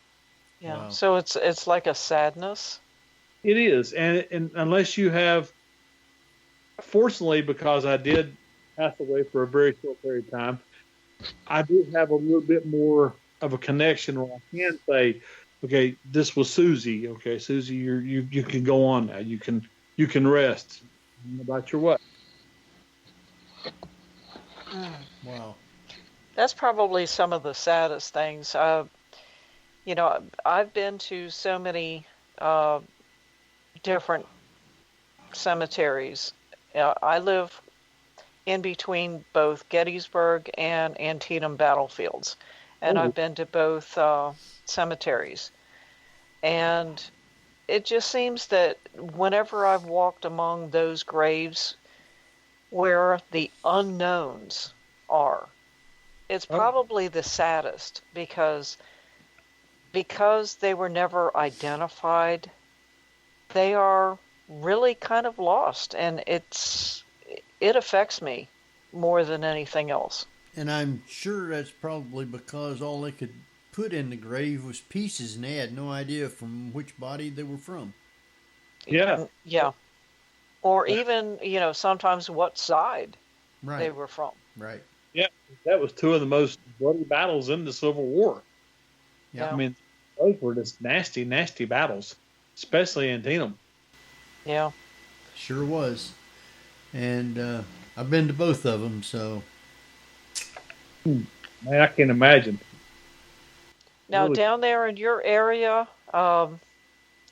Yeah. Wow. So it's like a sadness. It is, and unless you have, fortunately, because I did pass away for a very short period of time, I do have a little bit more of a connection where I can say, okay, this was Susie. Okay, Susie, you can go on now. You can rest. About your what? Wow. That's probably some of the saddest things. I've been to so many different cemeteries. I live in between both Gettysburg and Antietam battlefields, and I've been to both cemeteries. And it just seems that whenever I've walked among those graves where the unknowns are, it's probably the saddest because they were never identified. They are really kind of lost, and it affects me more than anything else. And I'm sure that's probably because all they could put in the grave was pieces, and they had no idea from which body they were from. Yeah. Yeah. Or even, sometimes what side Right. they were from. Right. Yeah, that was two of the most bloody battles in the Civil War. Yeah. I mean, those were just nasty, nasty battles, especially Antietam. Yeah. Sure was. And I've been to both of them, so. Man, I can imagine. Now, Really? down there in your area,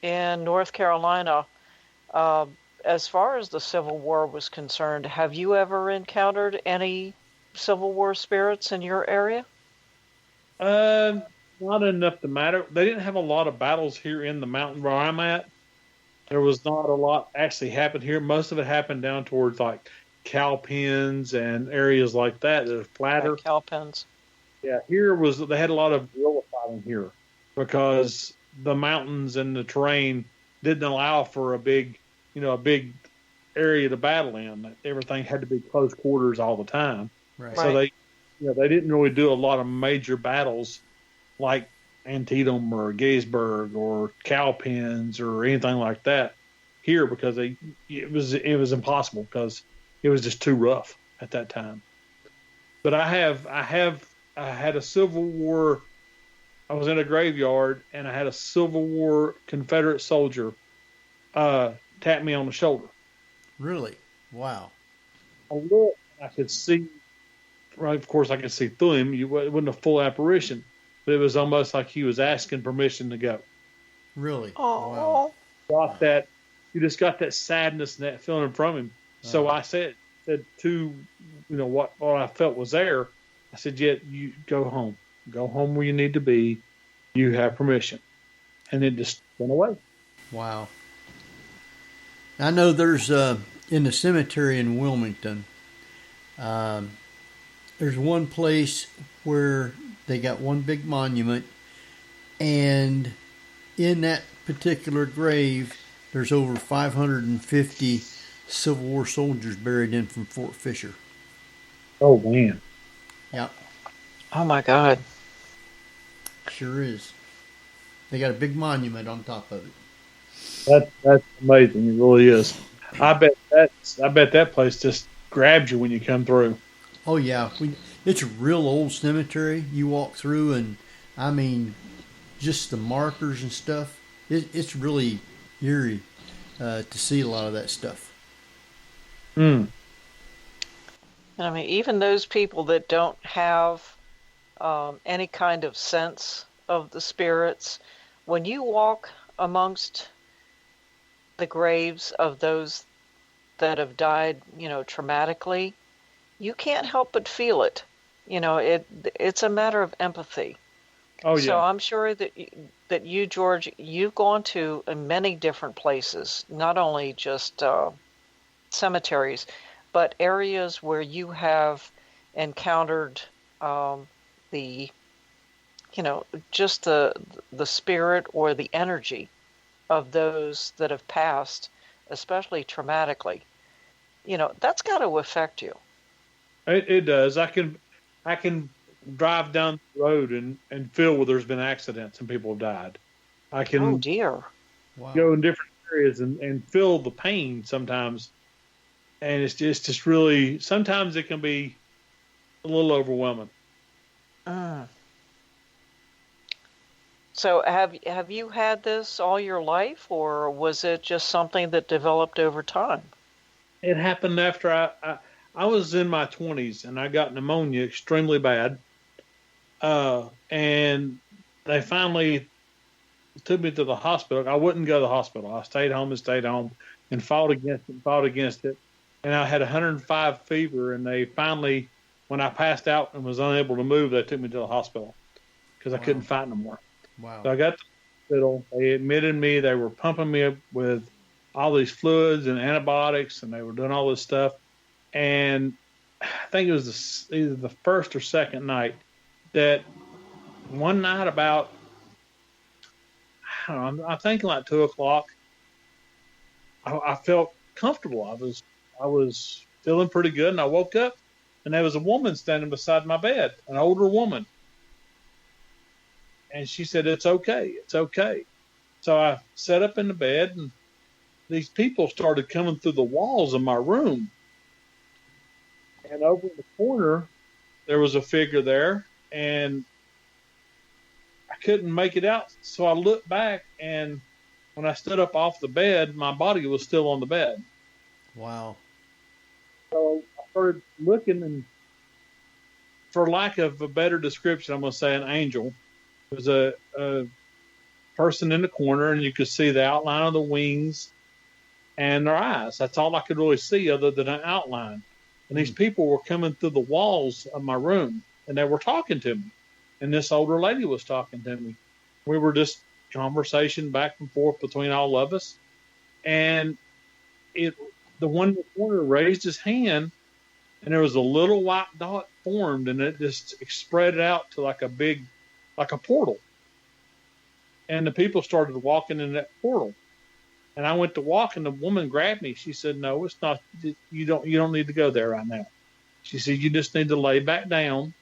in North Carolina, as far as the Civil War was concerned, have you ever encountered any Civil War spirits in your area? Not enough to matter. They didn't have a lot of battles here in the mountain where I'm at. There was not a lot actually happened here. Most of it happened down towards like cow pens and areas like that are flatter. Like cow pens. Yeah, they had a lot of guerrilla fighting here because the mountains and the terrain didn't allow for a big area to battle in. Everything had to be close quarters all the time. Right. So they didn't really do a lot of major battles like Antietam or Gettysburg or cow pens or anything like that here because it was impossible because it was just too rough at that time. But I had a Civil War. I was in a graveyard and I had a Civil War Confederate soldier tap me on the shoulder. Really? Wow. I looked, I could see. Right, of course, I could see through him. It wasn't a full apparition, but it was almost like he was asking permission to go. Really? Oh, Wow. You just got that sadness and that feeling from him. So I said to, what I felt was there. I said, "Yeah, you go home where you need to be. You have permission," and it just went away. Wow. I know there's in the cemetery in Wilmington. There's one place where they got one big monument, and in that particular grave, there's over 550 Civil War soldiers buried in from Fort Fisher. Oh, man. Yep. Oh my God. Sure is. They got a big monument on top of it. That's amazing. It really is. I bet that place just grabs you when you come through. Oh yeah, it's a real old cemetery. You walk through, and I mean, just the markers and stuff. It's really eerie to see a lot of that stuff. And I mean, even those people that don't have any kind of sense of the spirits, when you walk amongst the graves of those that have died, traumatically, you can't help but feel it. It's a matter of empathy. Oh, yeah. So I'm sure that you, George, you've gone to many different places, not only just cemeteries, but areas where you have encountered just the spirit or the energy of those that have passed, especially traumatically. That's got to affect you. It does. I can drive down the road and feel where there's been accidents and people have died. I can Oh dear. Wow. go in different areas and feel the pain sometimes. And it's just really, sometimes it can be a little overwhelming. So have you had this all your life, or was it just something that developed over time? It happened after I was in my 20s and I got pneumonia extremely bad. And they finally took me to the hospital. I wouldn't go to the hospital. I stayed home and fought against it. And I had 105 fever, and they finally, when I passed out and was unable to move, they took me to the hospital because I couldn't fight no more. Wow. So I got to the hospital. They admitted me. They were pumping me up with all these fluids and antibiotics, and they were doing all this stuff. And I think it was either the first or second night that one night about, I don't know, I'm thinking like 2 o'clock, I felt comfortable. I was feeling pretty good, and I woke up, and there was a woman standing beside my bed, an older woman. And she said, "It's okay. It's okay." So I sat up in the bed, and these people started coming through the walls of my room. And over in the corner, there was a figure there, and I couldn't make it out. So I looked back, and when I stood up off the bed, my body was still on the bed. Wow. So I started looking, and for lack of a better description, I'm going to say an angel. There was a person in the corner, and you could see the outline of the wings and their eyes. That's all I could really see other than an outline. And these people were coming through the walls of my room, and they were talking to me. And this older lady was talking to me. We were just conversation back and forth between all of us. And the one in the corner raised his hand, and there was a little white dot formed, and it just spread out to like a portal. And the people started walking in that portal. And I went to walk, and the woman grabbed me. She said, "No, it's not. You don't need to go there right now." She said, "You just need to lay back down.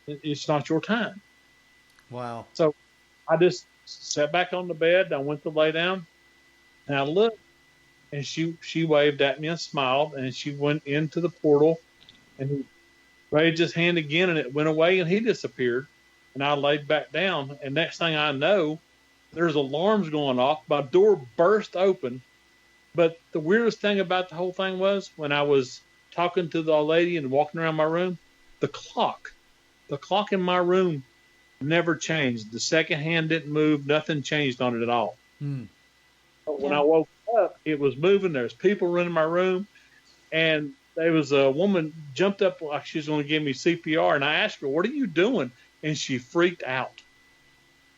It's not your time." Wow. So I just sat back on the bed. I went to lay down, and I looked, and she waved at me and smiled, and she went into the portal, and he raised his hand again, and it went away, and he disappeared. And I laid back down, and next thing I know, there's alarms going off. My door burst open. But the weirdest thing about the whole thing was when I was talking to the old lady and walking around my room, the clock in my room never changed. The second hand didn't move. Nothing changed on it at all. But when I woke up, it was moving. There's people running my room, and there was a woman jumped up like she was going to give me CPR, and I asked her, "What are you doing?" And she freaked out.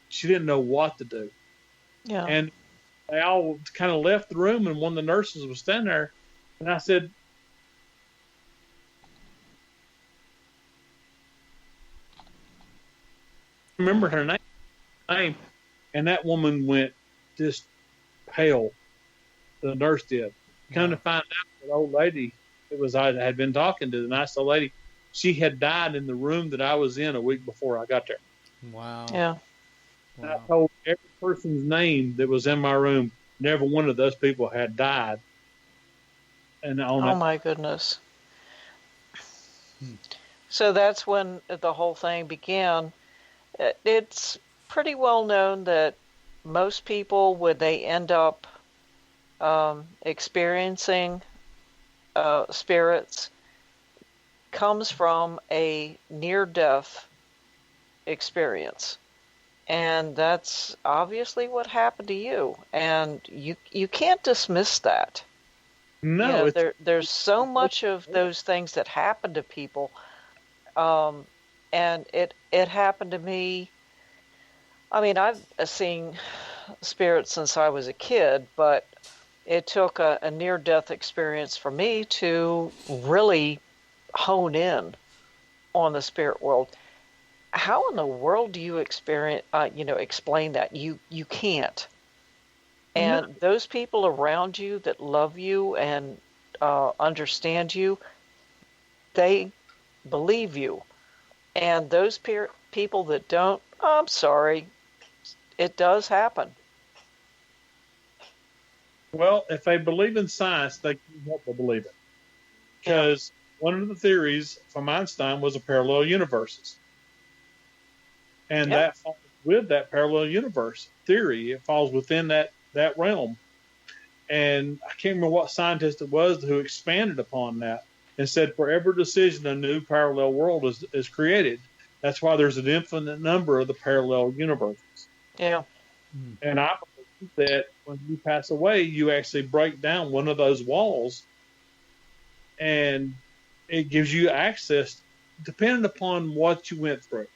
She didn't know what to do. Yeah. And they all kind of left the room, and one of the nurses was standing there, and I said, remember her name, and that woman went just pale. The nurse did. Come to find out, the old lady, I had been talking to, the nice old lady, she had died in the room that I was in a week before I got there. Wow. Yeah. Wow. I told every person's name that was in my room. Never one of those people had died. And Oh my goodness. So that's when the whole thing began. It's pretty well known that most people, when they end up experiencing spirits, comes from a near-death experience. And that's obviously what happened to you. And you can't dismiss that. No. You know, there's so much of those things that happen to people. And it happened to me. I mean, I've seen spirits since I was a kid, but it took a near-death experience for me to really hone in on the spirit world. How in the world do you explain that? You can't. And those people around you that love you and understand you, they believe you. And those people that don't, I'm sorry, it does happen. Well, if they believe in science, they can help to believe it. Because one of the theories from Einstein was a parallel universes. And that falls with that parallel universe theory. It falls within that realm. And I can't remember what scientist it was who expanded upon that and said for every decision, a new parallel world is created. That's why there's an infinite number of the parallel universes. Yeah. And I believe that when you pass away, you actually break down one of those walls, and it gives you access, depending upon what you went through,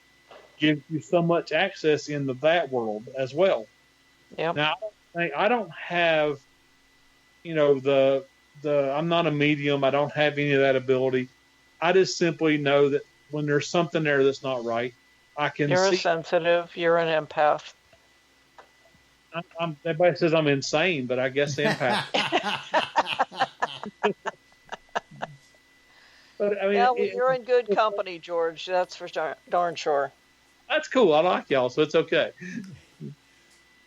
gives you so much access into that world as well. Yeah. Now, I don't have, I'm not a medium. I don't have any of that ability. I just simply know that when there's something there that's not right, I can see. You're a sensitive. You're an empath. Everybody says I'm insane, but I guess empath. But I mean, you're in good company, George. That's for darn sure. That's cool. I like y'all, so it's okay.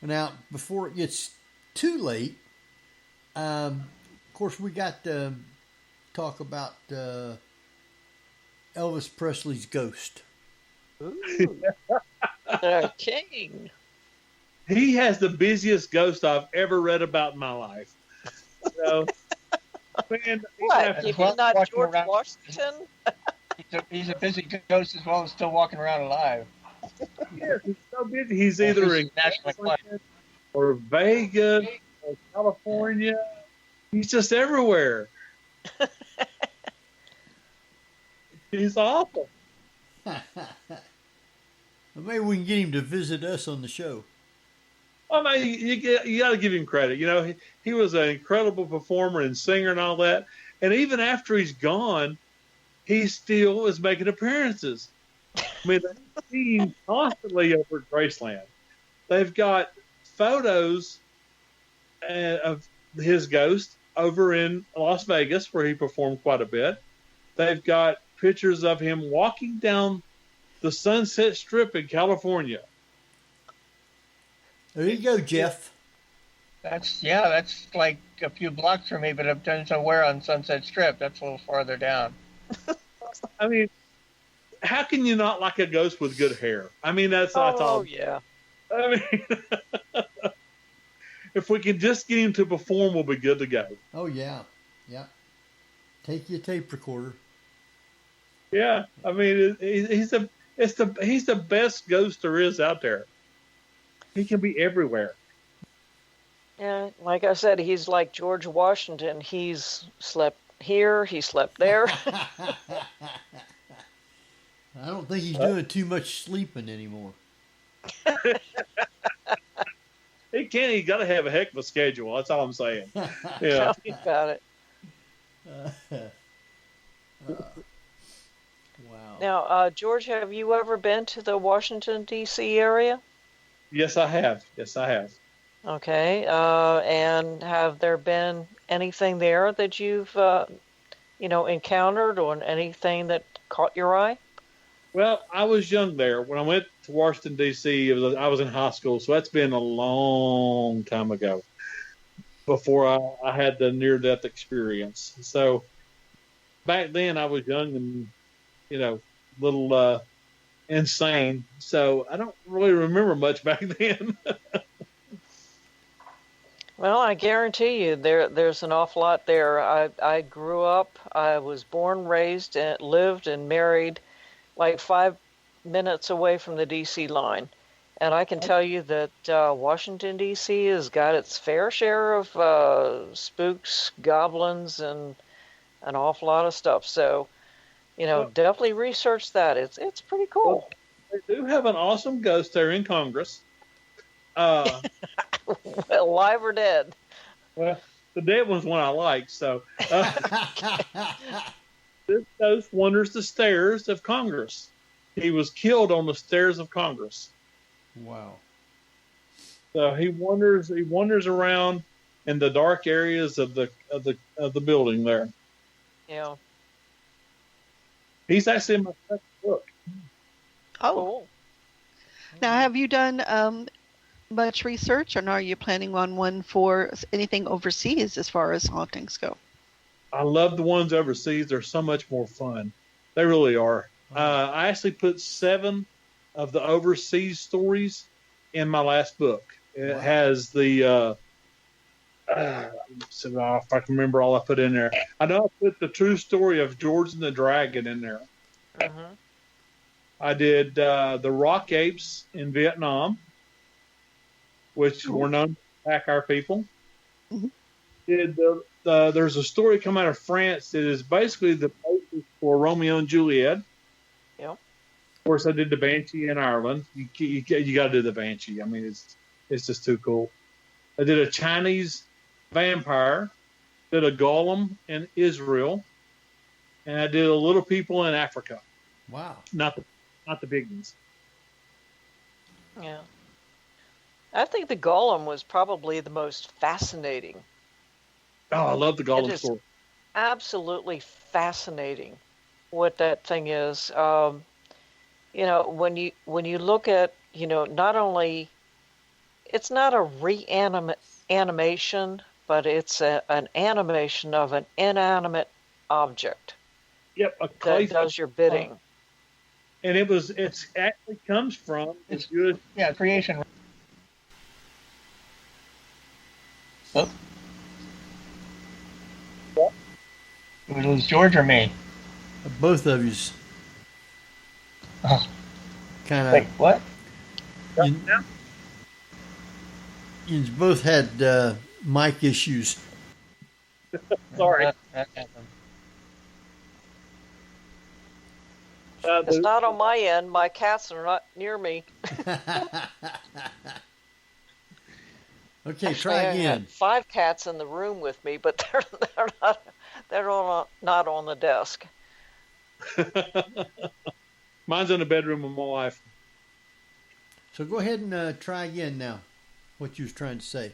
Now, before it gets too late, of course, we got to talk about Elvis Presley's ghost. Ooh. The king. He has the busiest ghost I've ever read about in my life. Man, what? You mean not George Washington? He's a busy ghost as well as still walking around alive. Yeah, he's so busy. He's either in California or Vegas or California. He's just everywhere. He's awful. Maybe we can get him to visit us on the show. I mean, you got to give him credit. You know, he was an incredible performer and singer and all that. And even after he's gone, he still is making appearances. I mean, they're seen constantly over at Graceland. They've got photos of his ghost over in Las Vegas, where he performed quite a bit. They've got pictures of him walking down the Sunset Strip in California. There you go, Jeff. That's like a few blocks from me, but I've done somewhere on Sunset Strip. That's a little farther down. I mean, how can you not like a ghost with good hair? I mean, that's all. Oh, yeah. I mean, if we can just get him to perform, we'll be good to go. Oh, yeah. Yeah. Take your tape recorder. Yeah. I mean, he's the best ghost there is out there. He can be everywhere. Yeah, like I said, he's like George Washington. He's slept here, he slept there. I don't think he's doing too much sleeping anymore. He can't. He got to have a heck of a schedule. That's all I'm saying. Yeah. Tell me about it. Wow. Now, George, have you ever been to the Washington, D.C. area? Yes, I have. Okay. And have there been anything there that you've, encountered, or anything that caught your eye? Well, I was young there. When I went to Washington, D.C., I was in high school, so that's been a long time ago before I had the near-death experience. So back then I was young and, little insane. So I don't really remember much back then. Well, I guarantee you there's an awful lot there. I grew up, I was born, raised, and lived and married like 5 minutes away from the D.C. line. And I can tell you that Washington, D.C. has got its fair share of spooks, goblins, and an awful lot of stuff. So, definitely research that. It's pretty cool. Well, they do have an awesome ghost there in Congress. Well, live or dead? Well, the dead one's one I like. So this ghost wanders the stairs of Congress. He was killed on the stairs of Congress. Wow. So he wanders around in the dark areas of the building there. Yeah. He's actually in my second book. Oh. Cool. Now, have you done much research, and are you planning on one for anything overseas as far as hauntings go? I love the ones overseas. They're so much more fun. They really are. I actually put 7 of the overseas stories in my last book. It has the if I can remember all I put in there. I know I put the true story of George and the Dragon in there. Mm-hmm. I did the rock apes in Vietnam, which were known to attack our people. Mm-hmm. There's a story come out of France that is basically the basis for Romeo and Juliet. Yeah. Of course, I did the Banshee in Ireland. You got to do the Banshee. I mean, it's just too cool. I did a Chinese vampire, did a golem in Israel, and I did a little people in Africa. Wow. Not the big ones. Yeah. I think the golem was probably the most fascinating. Oh, I love the golem It is story. absolutely fascinating what that thing is. When you look at, not only, it's not a reanimation, but it's an animation of an inanimate object. Yep, a clay that does your bidding. And it's actually comes from It's good. Yeah, creation. Oh. Did we lose George or me? Both of yous. Oh. Kind Wait, of. what? You both had mic issues. Sorry. That happened. It's not on my end. My cats are not near me. Okay, Actually, try I again. had 5 cats in the room with me, but they're all not on the desk. Mine's in the bedroom with my wife. So go ahead and try again now. What you was trying to say.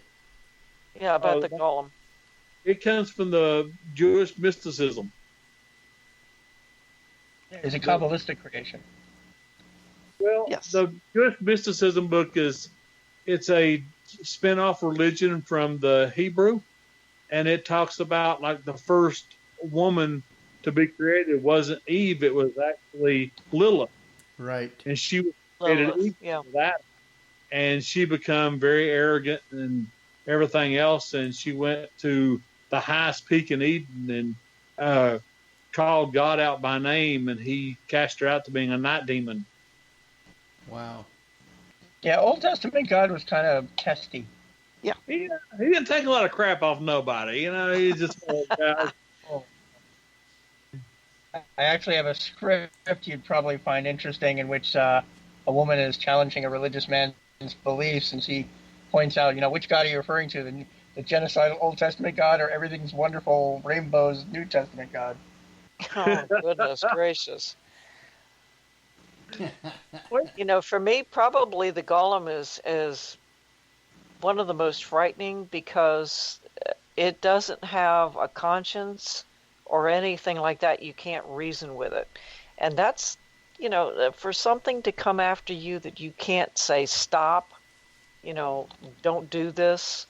Yeah, about the golem. It comes from the Jewish mysticism. It's a Kabbalistic creation. Well, Yes. the Jewish mysticism book it's a spin-off religion from the Hebrew, and it talks about like the first woman to be created wasn't Eve, it was actually Lilith. Right. And she was created Lilith, equal to that. And she became very arrogant and everything else, and she went to the highest peak in Eden and called God out by name, and he cast her out to being a night demon. Wow. Yeah, Old Testament God was kind of testy. He didn't take a lot of crap off nobody, you know. He just I actually have a script you'd probably find interesting in which a woman is challenging a religious man's beliefs, and she points out, which God are you referring to, the genocidal Old Testament God or everything's wonderful rainbows New Testament God? Oh, goodness gracious. For me, probably the golem is one of the most frightening because it doesn't have a conscience or anything like that. You can't reason with it. And that's, for something to come after you that you can't say stop, don't do this.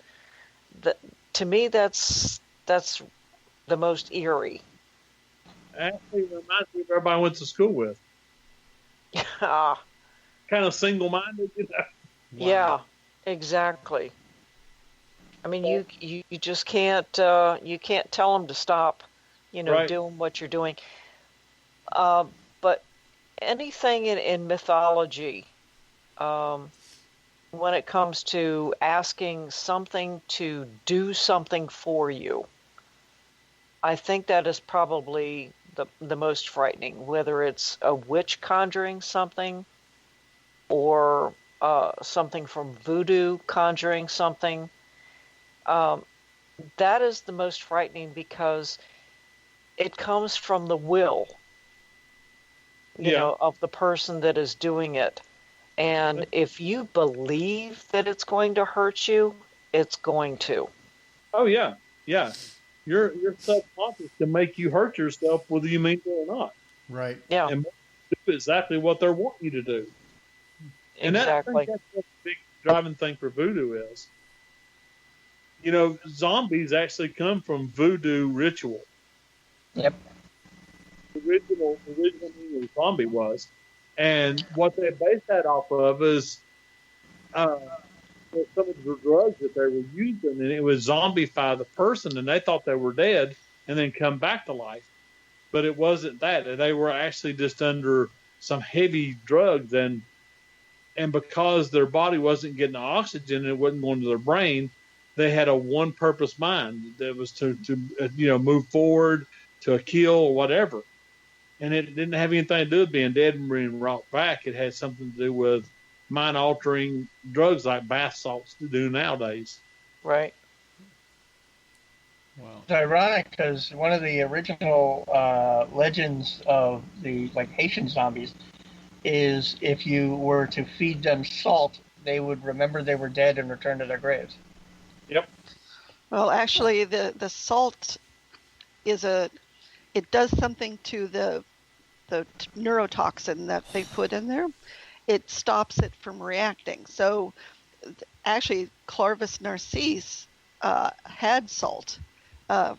To me, that's the most eerie. actually reminds me of everybody I went to school with. Ah, Kind of single-minded, Wow. yeah, exactly. I mean, you just can't you can't tell them to stop, Right. doing what you're doing. But anything in mythology, when it comes to asking something to do something for you, I think that is probably the most frightening, whether it's a witch conjuring something or something from voodoo conjuring something. That is the most frightening because it comes from the will, of the person that is doing it. And if you believe that it's going to hurt you, it's going to. Oh, yeah. Yeah. Your subconscious can make you hurt yourself whether you mean to or not. Right. Yeah, And do exactly what they're wanting you to do. And I exactly. think that's what the big driving thing for voodoo is. Zombies actually come from voodoo ritual. Yep. The original meaning of zombie was. And what they based that off of is some of the drugs that they were using, and it would zombify the person, and they thought they were dead and then come back to life. But it wasn't that. They were actually just under some heavy drugs, and because their body wasn't getting the oxygen and it wasn't going to their brain, they had a one-purpose mind that was to move forward, to a kill or whatever. And it didn't have anything to do with being dead and being brought back. It had something to do with mind-altering drugs like bath salts do nowadays. Right. Wow. It's ironic because one of the original legends of the Haitian zombies is if you were to feed them salt, they would remember they were dead and return to their graves. Yep. Well, actually, the salt it does something to the neurotoxin that they put in there. It stops it from reacting. So actually, Clovis Narcisse had salt,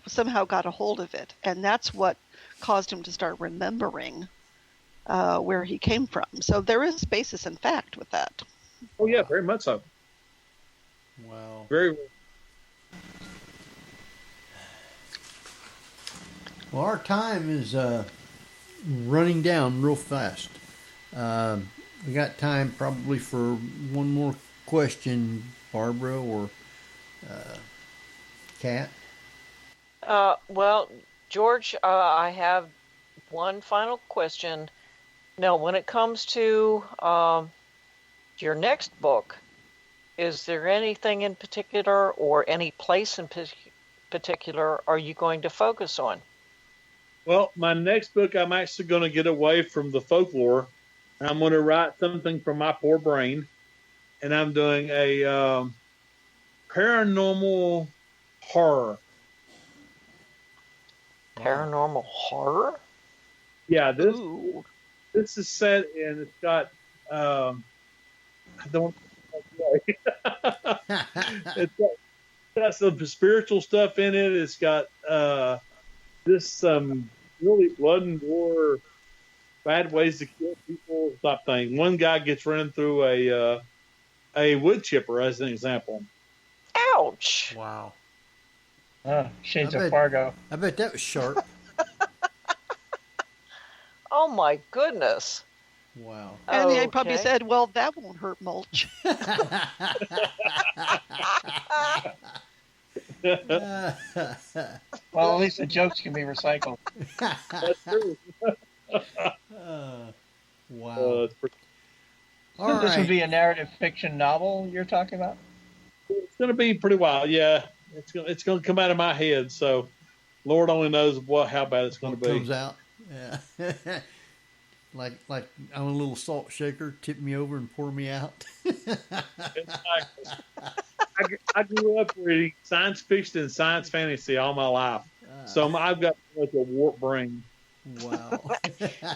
somehow got a hold of it. And that's what caused him to start remembering where he came from. So there is basis in fact with that. Oh, yeah, very much so. Wow. Very. Well, our time is running down real fast. We got time probably for one more question, Barbara or Kat. Well, George, I have one final question. Now, when it comes to your next book, is there anything in particular or any place in particular are you going to focus on? Well, my next book, I'm actually going to get away from the folklore. I'm going to write something from my poor brain, and I'm doing a paranormal horror. Paranormal horror? Yeah, Ooh. this is set in. It's got I don't. It's got some spiritual stuff in it. It's got just some really blood and gore, bad ways to kill people type thing. One guy gets run through a wood chipper as an example. Ouch! Wow. Shades of Fargo. I bet that was sharp. Oh my goodness. Wow. And they probably Okay. said, well, that won't hurt mulch. Well, at least the jokes can be recycled. That's true. Wow. It's pretty- All This would right. be a narrative fiction novel you're talking about? it's going to be pretty wild. Yeah, it's going to come out of my head. So, Lord only knows how bad it's going What to be. comes out. Yeah. like I'm a little salt shaker. Tip me over and pour me out. Exactly. I grew up reading science fiction and science fantasy all my life, so I've got such a warped brain. Wow.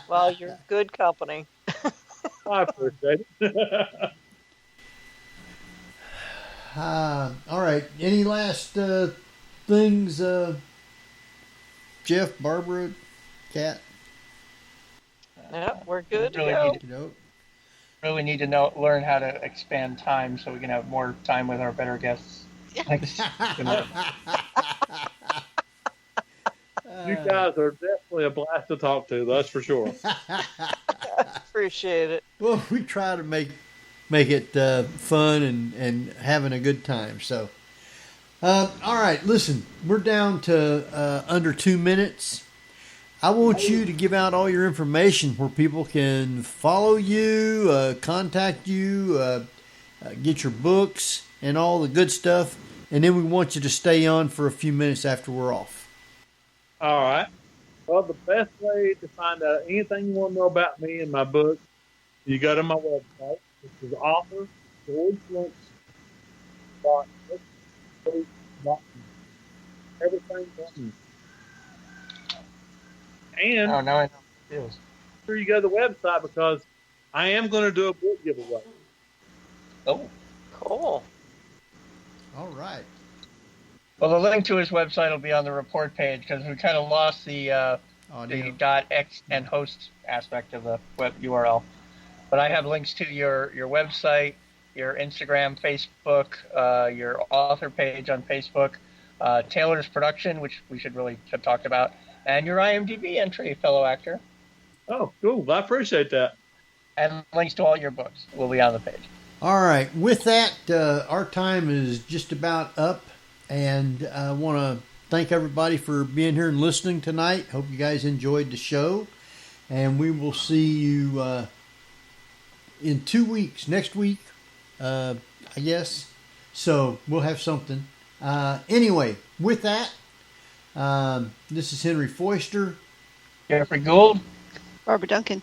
Well, you're good company. I appreciate it. All right. Any last things, Jeff, Barbara, Kat? Yep, we're good to Really go. need You know? Really need to learn how to expand time so we can have more time with our better guests. Thanks. You guys are definitely a blast to talk to. That's for sure. Appreciate it. Well, we try to make it fun and having a good time. So, all right, listen, we're down to under 2 minutes. I want you to give out all your information where people can follow you, contact you, get your books and all the good stuff. And then we want you to stay on for a few minutes after we're off. All right. Well, the best way to find out anything you want to know about me and my book, you go to my website, which is author George Lunsford. Everything button. And Oh, now I know how it feels. sure you go to the website because I am going to do a book giveaway. Oh. Cool. All right. Well, the link to his website will be on the report page because we kind of lost the Audio. .x and host aspect of the web URL. But I have links to your website, your Instagram, Facebook, your author page on Facebook, Taylor's production, which we should really have talked about, and your IMDb entry, fellow actor, Oh, cool. I appreciate that. and links to all your books will be on the page. All right. With that, our time is just about up. And I want to thank everybody for being here and listening tonight. Hope you guys enjoyed the show. And we will see you in 2 weeks, next week, I guess. So we'll have something. Anyway, with that, this is Henry Foister. Jeffrey Gould. Barbara Duncan.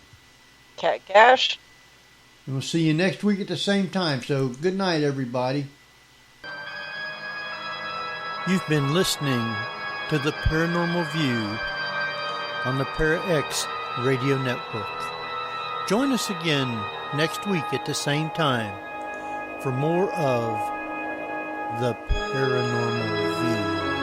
Cat Gash. And we'll see you next week at the same time. So good night, everybody. You've been listening to the Paranormal View on the ParaX Radio Network. Join us again next week at the same time for more of the Paranormal View.